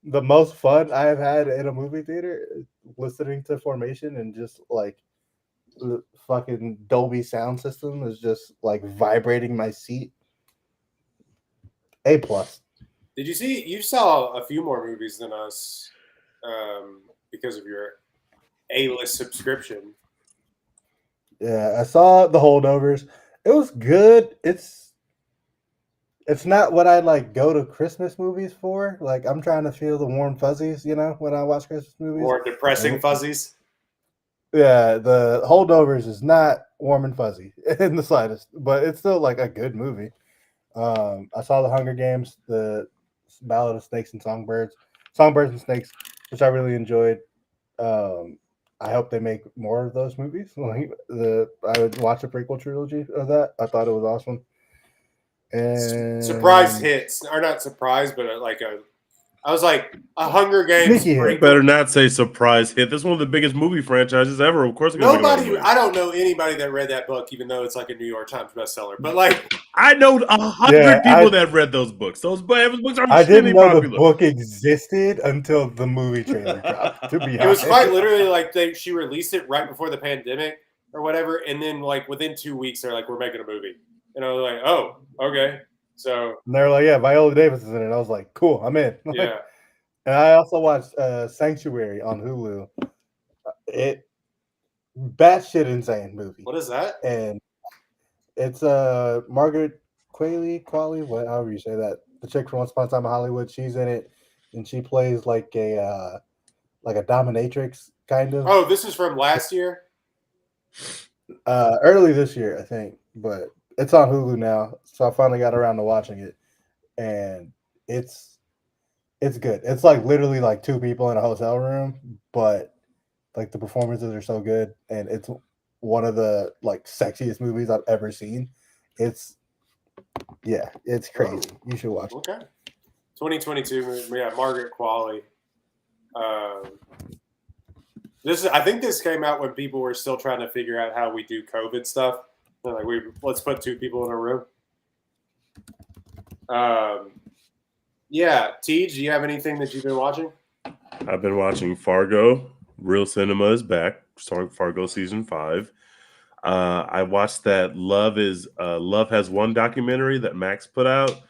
The most fun I have had in a movie theater listening to Formation, and just the fucking Dolby sound system is just vibrating my seat. A+. Did you see? You saw a few more movies than us because of your A-list subscription. Yeah, I saw The Holdovers. It was good. It's not what I go to Christmas movies for. I'm trying to feel the warm fuzzies, when I watch Christmas movies. More depressing fuzzies. Yeah, The Holdovers is not warm and fuzzy in the slightest, but it's still a good movie. I saw The Hunger Games, the Ballad of Snakes and Songbirds and Snakes, which I really enjoyed. I hope they make more of those movies. I would watch a prequel trilogy of that. I thought it was awesome. And surprise hits, or not surprise, but I was like a Hunger Games. Better not say surprise hit. This is one of the biggest movie franchises ever. Of course, nobody. I don't know anybody that read that book, even though it's a New York Times bestseller. But I know 100 people that read those books. Those books are. I didn't know the book existed until the movie trailer dropped. To be honest, it was quite literally she released it right before the pandemic or whatever, and then within 2 weeks they're like, we're making a movie. And I was like, oh, okay. So and they're like, yeah, Viola Davis is in it. I was like, cool, I'm in. Yeah. And I also watched Sanctuary on Hulu. It batshit insane movie. What is that? And it's Margaret Qualley, however you say that. The chick from Once Upon a Time in Hollywood. She's in it, and she plays a dominatrix kind of. Oh, this is from last year. Early this year, I think, but. It's on Hulu now, so I finally got around to watching it, and it's good. It's literally two people in a hotel room, but the performances are so good, and it's one of the sexiest movies I've ever seen. It's crazy. You should watch it. Okay. 2022, yeah, Margaret Qualley. I think this came out when people were still trying to figure out how we do COVID stuff. Let's put two people in a room. Yeah, Tej, do you have anything that you've been watching? I've been watching Fargo. Real Cinema is back. Fargo season 5. I watched that Love Has One documentary that Max put out.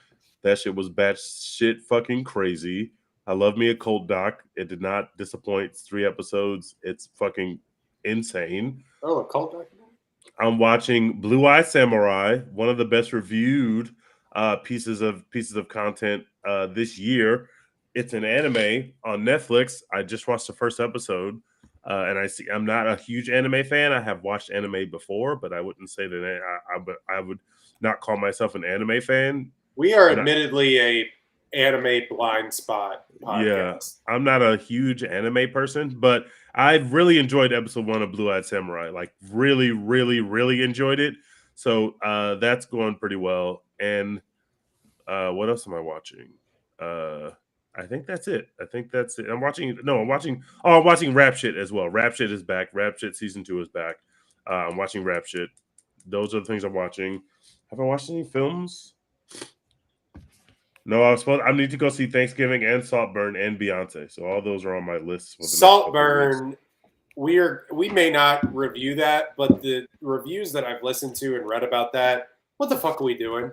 That shit was batshit fucking crazy. I love me a cult doc. It did not disappoint. It's 3 episodes. It's fucking insane. Oh, a cult documentary? I'm watching Blue Eye Samurai, one of the best reviewed pieces of content this year. It's an anime on Netflix. I just watched the first episode, and I'm not a huge anime fan. I have watched anime before, but I wouldn't say that I would not call myself an anime fan. We are admittedly a anime blind spot podcast. Yeah, I'm not a huge anime person, but I really enjoyed episode 1 of Blue Eyed Samurai. Really, really, really enjoyed it. So that's going pretty well. And what else am I watching? I think that's it. I'm watching Rap Shit as well. Rap Shit is back. Rap Shit season 2 is back. I'm watching Rap Shit. Those are the things I'm watching. Have I watched any films? No, I need to go see Thanksgiving and Saltburn and Beyonce. So all those are on my list. Saltburn, we may not review that, but the reviews that I've listened to and read about that, what the fuck are we doing?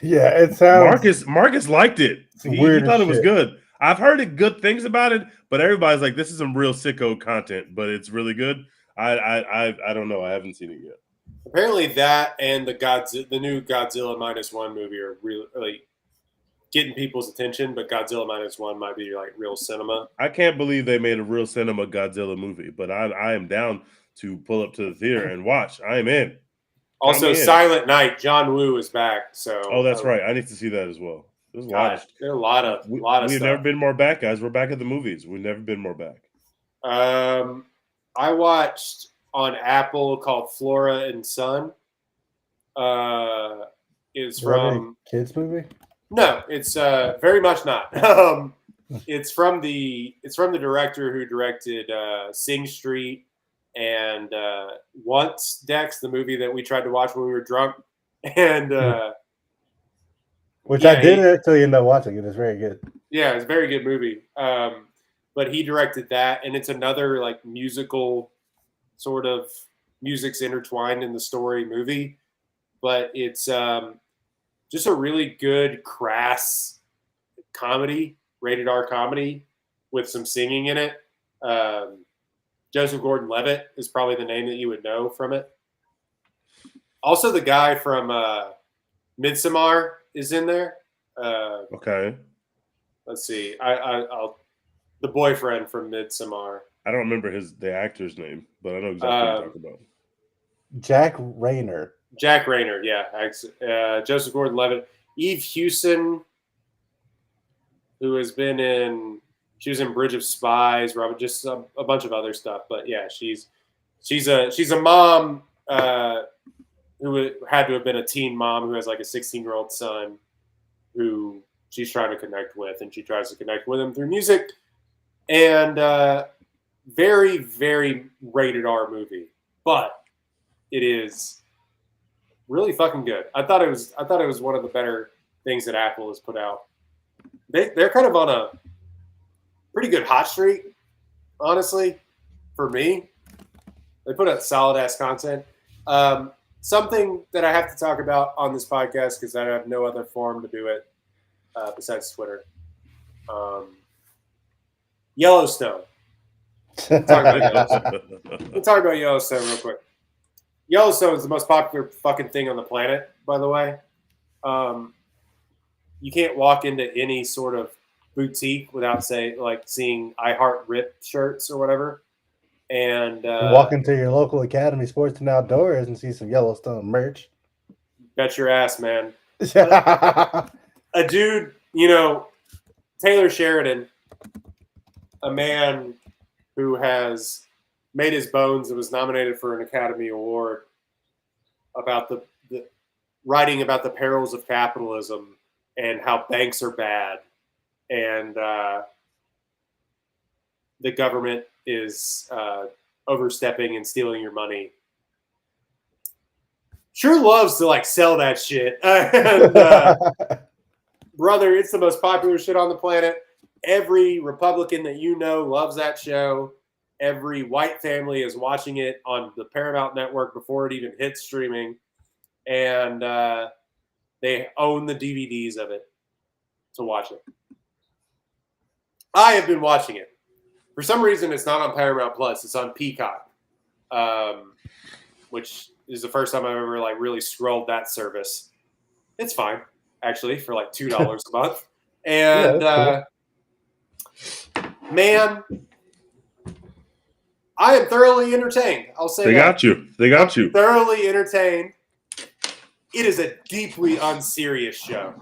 Yeah, it sounds. Marcus liked it. He thought it was good. I've heard good things about it, but everybody's like, this is some real sicko content, but it's really good. I don't know. I haven't seen it yet. Apparently, that and the new Godzilla -1 movie are really getting people's attention. But Godzilla -1 might be like real cinema. I can't believe they made a real cinema Godzilla movie, but I am down to pull up to the theater and watch. I am in. Also, Silent Night. John Woo is back. So that's right. I need to see that as well. There's a lot of stuff. We've never been more back, guys. We're back at the movies. We've never been more back. I watched on Apple called Flora and Son. Is from kids movie? No, it's very much not. It's from the director who directed Sing Street and Once, Dex, the movie that we tried to watch when we were drunk, and which I did until you end up watching it. It's very good. Yeah, it's a very good movie. But he directed that, and it's another like musical sort of music's intertwined in the story movie, but it's just a really good crass comedy, rated R comedy with some singing in it. Joseph Gordon-Levitt is probably the name that you would know from it. Also, the guy from Midsommar is in there. Okay. Let's see. I'll the boyfriend from Midsommar. I don't remember the actor's name, but I know exactly what you're talking about. Jack Rayner. Jack Rayner, yeah. Joseph Gordon-Levitt. Eve Hewson, who has been she was in Bridge of Spies, Robert, just a bunch of other stuff. But yeah, she's a mom who had to have been a teen mom who has like a 16-year-old son who she's trying to connect with, and she tries to connect with him through music. And very, very rated R movie, but it is really fucking good. I thought it was one of the better things that Apple has put out. They're kind of on a pretty good hot streak, honestly, for me. They put out solid ass content. Something that I have to talk about on this podcast because I have no other forum to do it besides Twitter. Yellowstone. We'll talk about Yellowstone real quick. Yellowstone is the most popular fucking thing on the planet, by the way. You can't walk into any sort of boutique without seeing I Heart Rip shirts or whatever. And walk into your local Academy Sports and Outdoors and see some Yellowstone merch. Bet your ass, man. A dude, Taylor Sheridan, a man who has made his bones and was nominated for an Academy Award about the writing about the perils of capitalism and how banks are bad and the government is overstepping and stealing your money. Sure loves to sell that shit. And, brother, it's the most popular shit on the planet. Every Republican that loves that show. Every white family is watching it on the Paramount Network before it even hits streaming. And they own the DVDs of it to watch it. I have been watching it. For some reason, it's not on Paramount Plus. It's on Peacock, which is the first time I've ever really scrolled that service. It's fine, actually, for $2 a month. And man, I am thoroughly entertained. I'll say they got you. They got you. Thoroughly entertained. It is a deeply unserious show.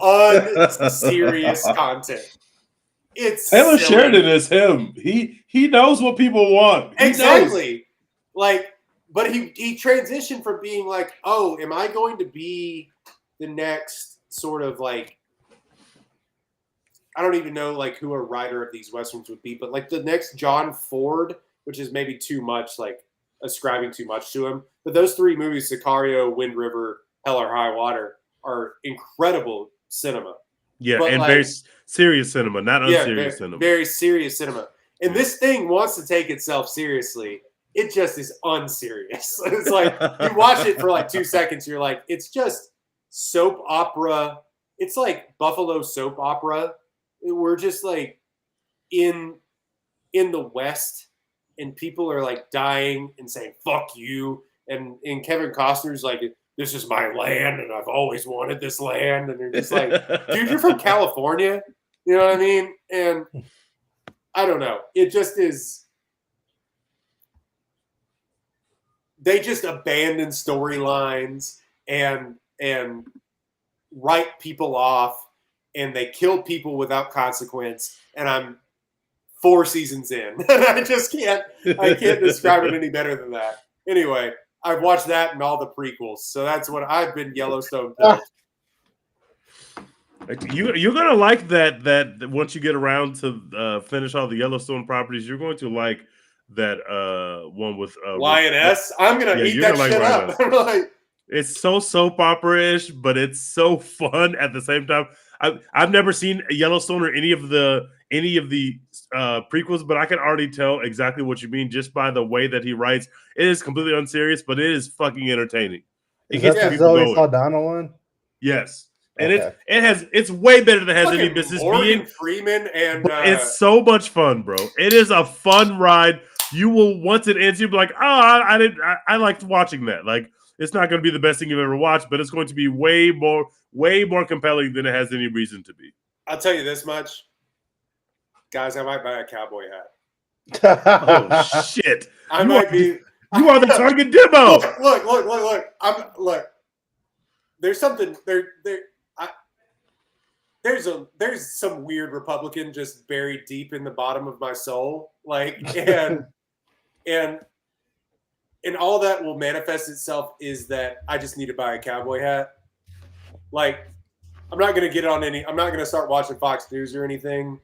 Unserious content. It's Taylor silly. Sheridan is him. He knows what people want. Exactly. But he transitioned from being am I going to be the next sort of I don't even know who a writer of these westerns would be, but the next John Ford, which is maybe too much, ascribing too much to him. But those three movies, Sicario, Wind River, Hell or High Water, are incredible cinema. Yeah, but very serious cinema, not unserious cinema. Very serious cinema. And this thing wants to take itself seriously. It just is unserious. It's you watch it for 2 seconds, you're it's just soap opera. It's Buffalo soap opera. We're just in the West, and people are like dying and saying "fuck you," and Kevin Costner's like, "This is my land, and I've always wanted this land," and they're just like, "Dude, you're from California," you know what I mean? And I don't know. It just is. They just abandon storylines and write people off, and they kill people without consequence. And I'm 4 seasons in. I just can't describe it any better than that. Anyway, I've watched that and all the prequels. So that's what I've been Yellowstone pilled. You're gonna like that once you get around to finish all the Yellowstone properties, you're going to like that one with Lioness. I'm gonna eat that shit up. Like, it's so soap opera-ish, but it's so fun at the same time. I've never seen Yellowstone or any of the prequels, but I can already tell exactly what you mean just by the way that he writes. It is completely unserious, but it is fucking entertaining. Is that the Zoe Saldana one? Yes. And it's way better than it has any business being. Freeman and it's so much fun, bro. It is a fun ride. You will, once it ends, you'll be like, oh, I liked watching that. Like, it's not going to be the best thing you've ever watched, but it's going to be way more compelling than it has any reason to be. I'll tell you this much, guys. I might buy a cowboy hat. Oh shit! You are the target demo. Look. There's something there. There's some weird Republican just buried deep in the bottom of my soul, like, and all that will manifest itself is that I just need to buy a cowboy hat. Like, I'm not going to get on I'm not going to start watching Fox News or anything,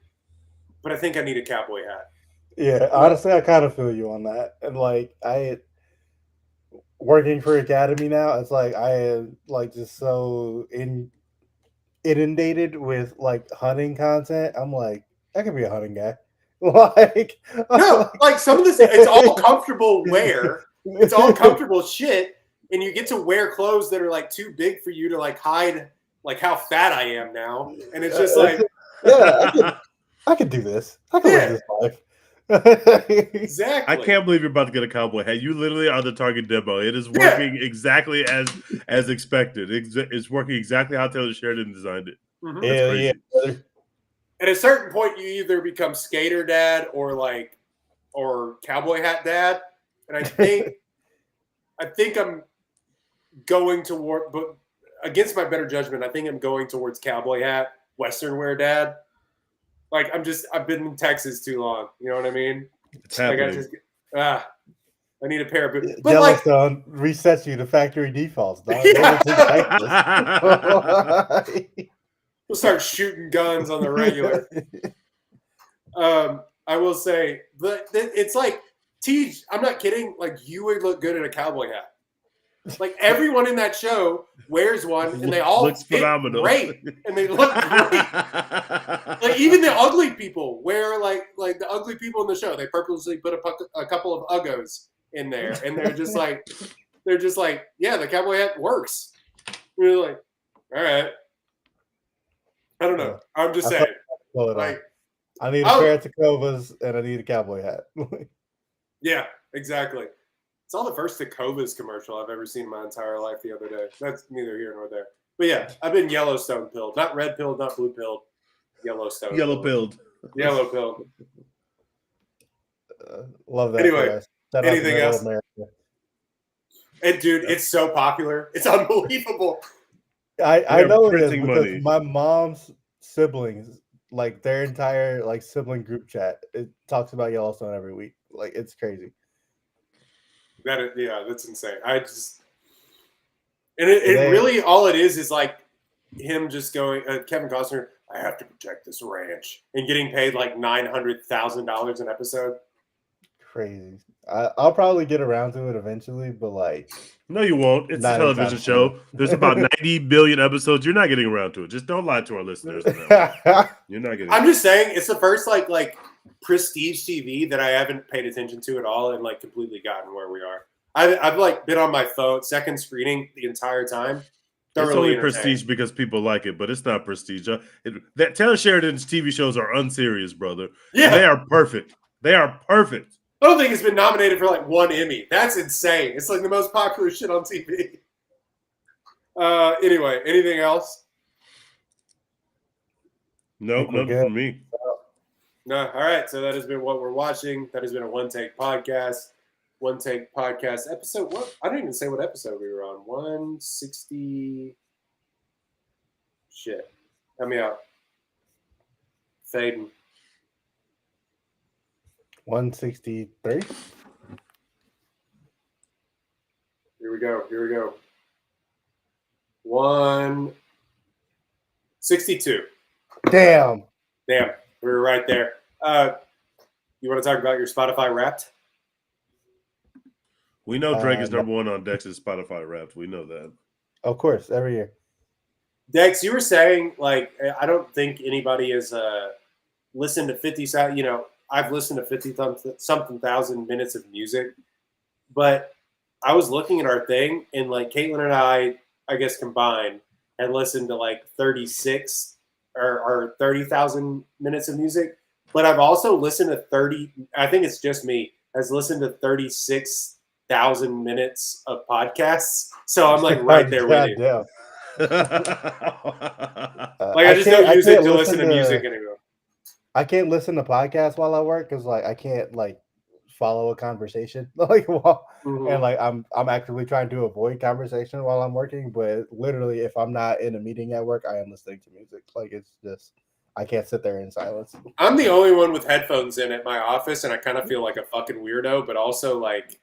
but I think I need a cowboy hat. Yeah, honestly, I kind of feel you on that. And like, working for Academy now, it's like I am like just so inundated with like hunting content. I'm like, I could be a hunting guy. Like, no, like some of this, it's all comfortable wear. It's all comfortable shit, and you get to wear clothes that are like too big for you to like hide like how fat I am now, and it's just like, yeah, I could do this. I can live this life. Exactly. I can't believe you're about to get a cowboy hat. You literally are the target demo. It is working exactly as expected. It's working exactly how Taylor Sheridan designed it. Mm-hmm. Hell yeah. At a certain point, you either become skater dad or cowboy hat dad. And I think I'm going toward, but against my better judgment, I think I'm going towards cowboy hat, Western wear dad. Like, I've been in Texas too long. You know what I mean? It's happening. I need a pair of boots. But Yellowstone resets you to factory defaults. Dog. We'll start shooting guns on the regular. I will say, but it's like, I'm not kidding. Like, you would look good in a cowboy hat. Like, everyone in that show wears one, and they all looks phenomenal. Great, and they look great. Like, even the ugly people wear like the ugly people in the show. They purposely put a couple of uggos in there, and they're just like, yeah, the cowboy hat works. We're like, all right. I don't know. I'm just saying. Like, I need a pair of Tacovas and I need a cowboy hat. Yeah, exactly. It's all the first Tacovas commercial I've ever seen in my entire life the other day. That's neither here nor there. But yeah, I've been Yellowstone pilled. Not red pilled, not blue pilled. Yellowstone. Yellow pilled. Yellow pilled. Love that. Anyway, anything else? And dude, it's so popular. It's unbelievable. I know it is because my mom's siblings, like their entire like sibling group chat, it talks about Yellowstone every week. Like, it's crazy. That's insane. It really all it is like him just going, Kevin Costner, I have to protect this ranch, and getting paid like $900,000 an episode. Crazy. I'll probably get around to it eventually, but like, no, you won't. It's a television show. There's about 90 billion episodes. You're not getting around to it. Just don't lie to our listeners. You're not getting. I'm just saying, it's the first like prestige TV that I haven't paid attention to at all, and like completely gotten where we are. I've like been on my phone, second screening the entire time. It's only prestige because people like it, but it's not prestige. That Taylor Sheridan's TV shows are unserious, brother. Yeah, they are perfect. They are perfect. I don't think it's been nominated for like one Emmy. That's insane. It's like the most popular shit on TV. Anyway, anything else? Nope, nothing for me. No. All right. So that has been what we're watching. That has been a One Take Podcast. One Take Podcast episode. What? I didn't even say what episode we were on. 160. Shit. Help me out. Fading. 163. Here we go. 162. Damn. We were right there. You want to talk about your Spotify Wrapped? We know Drake is number one on Dex's Spotify Wrapped. We know that. Of course, every year. Dex, you were saying, like, I don't think anybody has listened to 50, I've listened to 50-something thousand minutes of music, but I was looking at our thing, and, like, Caitlin and I guess combined, had listened to, like, 36 or 30,000 minutes of music, but I've also listened to I think it's just me, has listened to 36,000 minutes of podcasts, so I'm, like, right there with you. Damn. I just don't use it to listen to music anymore. I can't listen to podcasts while I work because like I can't like follow a conversation and like I'm actively trying to avoid conversation while I'm working. But literally, if I'm not in a meeting at work, I am listening to music. Like it's just I can't sit there in silence. I'm the only one with headphones in at my office, and I kind of feel like a fucking weirdo, but also like.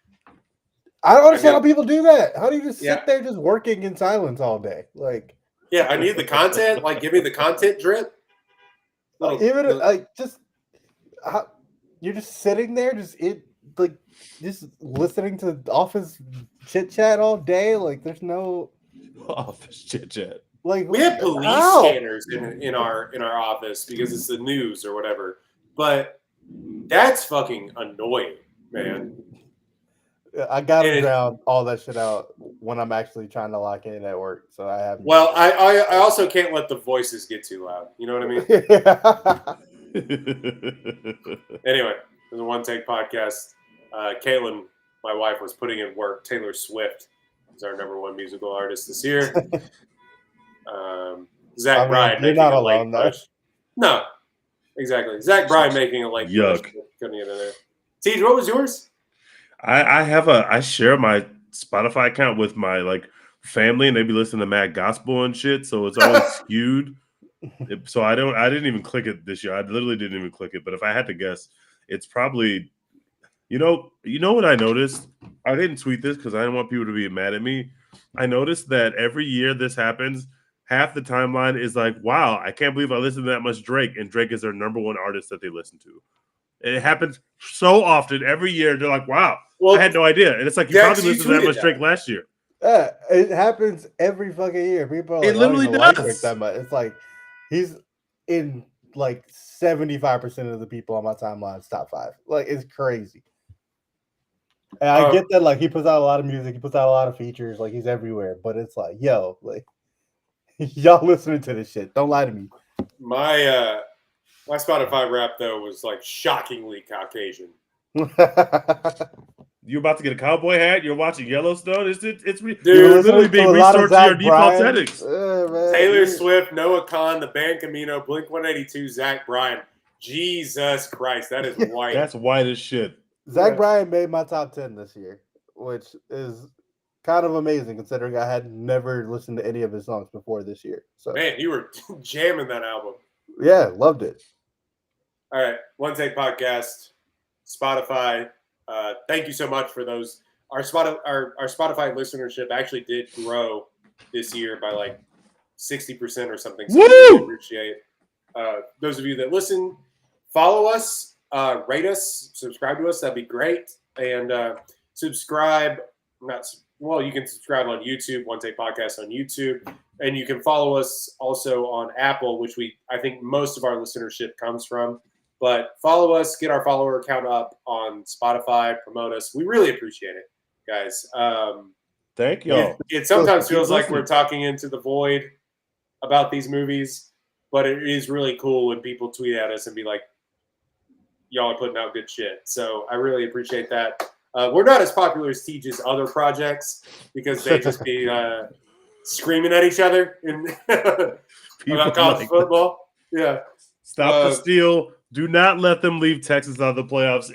I don't understand how people do that. How do you just sit there just working in silence all day? Like, yeah, I need the content. Like, give me the content drip. You're just sitting there, just listening to office chit chat all day. Like, there's no office chit chat. Like, we have police scanners in our office because it's the news or whatever. But that's fucking annoying, man. I gotta drown all that shit out when I'm actually trying to lock in at work. So I have. Well, I also can't let the voices get too loud. You know what I mean? Anyway, it was a One Take Podcast. Caitlin, my wife, was putting in work. Taylor Swift is our number one musical artist this year. Zach Bryan making a late push. No, exactly. Zach Bryan making a late push. Couldn't get in there. Tej, what was yours? I share my Spotify account with my like family, and they be listening to Mad Gospel and shit, so it's always skewed. So I didn't even click it this year. I literally didn't even click it. But if I had to guess, it's probably, you know what I noticed? I didn't tweet this because I didn't want people to be mad at me. I noticed that every year this happens, half the timeline is like, wow, I can't believe I listened to that much Drake, and Drake is their number one artist that they listen to. It happens so often every year. They're like, wow, I had no idea. And it's like, you probably listened to that much Drake last year. Yeah, it happens every fucking year. People are like, it literally does. Like Drake that much. It's like, he's in like 75% of the people on my timeline's top 5. Like, it's crazy. And I get that, like, he puts out a lot of music, he puts out a lot of features, like, he's everywhere. But it's like, yo, like, y'all listening to this shit. Don't lie to me. My Spotify rap, though, was like shockingly Caucasian. You about to get a cowboy hat? You're watching Yellowstone? It's literally being restored to your default settings. Taylor Swift, Noah Khan, the band Camino, Blink-182, Zach Bryan. Jesus Christ, that is white. That's white as shit. Zach Bryan made my top 10 this year, which is kind of amazing considering I had never listened to any of his songs before this year. So, man, you were jamming that album. Yeah, loved it. All right, One Take Podcast, Spotify. Thank you so much for those. Our Spotify listenership actually did grow this year by like 60% or something. So we appreciate those of you that listen. Follow us, rate us, subscribe to us. That'd be great. And subscribe. You can subscribe on YouTube, One Take Podcast on YouTube. And you can follow us also on Apple, which I think most of our listenership comes from. But follow us, get our follower count up on Spotify, promote us. We really appreciate it, guys. Thank you. It sometimes feels like we're talking into the void about these movies, but it is really cool when people tweet at us and be like, y'all are putting out good shit. So I really appreciate that. We're not as popular as Teach's other projects because they just be screaming at each other about college football. Yeah. Stop the steal. Do not let them leave Texas out of the playoffs.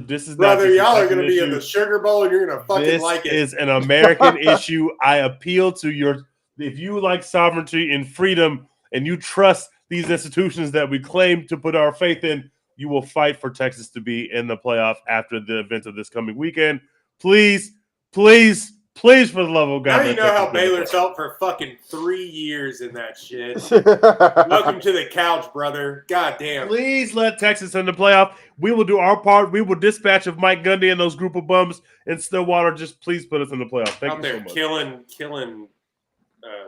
This is brother. Not y'all are going to be in the Sugar Bowl, and you're going to fucking like it. This is an American issue. I appeal to your. If you like sovereignty and freedom, and you trust these institutions that we claim to put our faith in, you will fight for Texas to be in the playoff after the event of this coming weekend. Please, please. Please, for the love of God. Now you know how Baylor felt for fucking 3 years in that shit. Welcome to the couch, brother. God damn. Please let Texas in the playoff. We will do our part. We will dispatch of Mike Gundy and those group of bums in Stillwater. Just please put us in the playoff. Thank you so much. Killing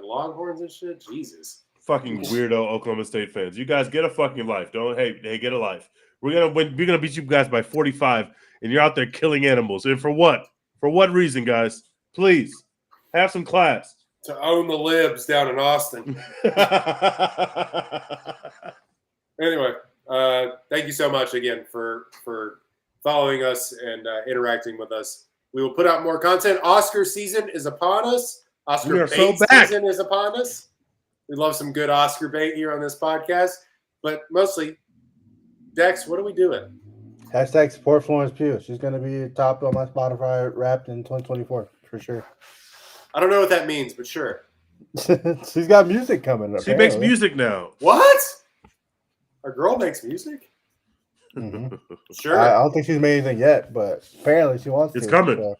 Longhorns and shit. Jesus. Fucking weirdo Oklahoma State fans. You guys get a fucking life. Hey, get a life. We're gonna win. We're gonna beat you guys by 45, and you're out there killing animals. And for what? For what reason, guys? Please, have some class. To own the libs down in Austin. Anyway, thank you so much again for following us and interacting with us. We will put out more content. Oscar season is upon us. Oscar bait season is upon us. We love some good Oscar bait here on this podcast. But mostly, Dex, what are we doing? Hashtag support Florence Pugh. She's going to be top on my Spotify Wrapped in 2024. For sure. I don't know what that means, but sure. She's got music coming up. She makes music now. What? Our girl makes music? Mm-hmm. Sure. I don't think she's made anything yet, but apparently she wants to. It's coming. So.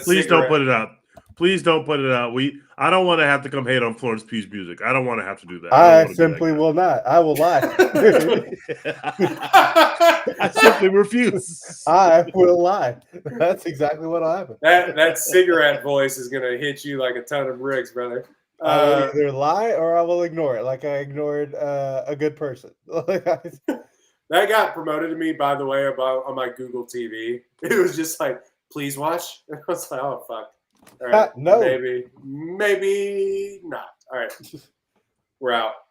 Please don't put it out. Please don't put it out. I don't want to have to come hate on Florence Pugh's music. I don't want to have to do that. I simply will not. I will lie. I simply refuse. I will lie. That's exactly what'll happen. That cigarette voice is gonna hit you like a ton of bricks, brother. I will either lie or I will ignore it, like I ignored a good person. That got promoted to me, by the way, on my Google TV. It was just like, please watch. And I was like, oh fuck. All right, no, maybe not. All right, we're out.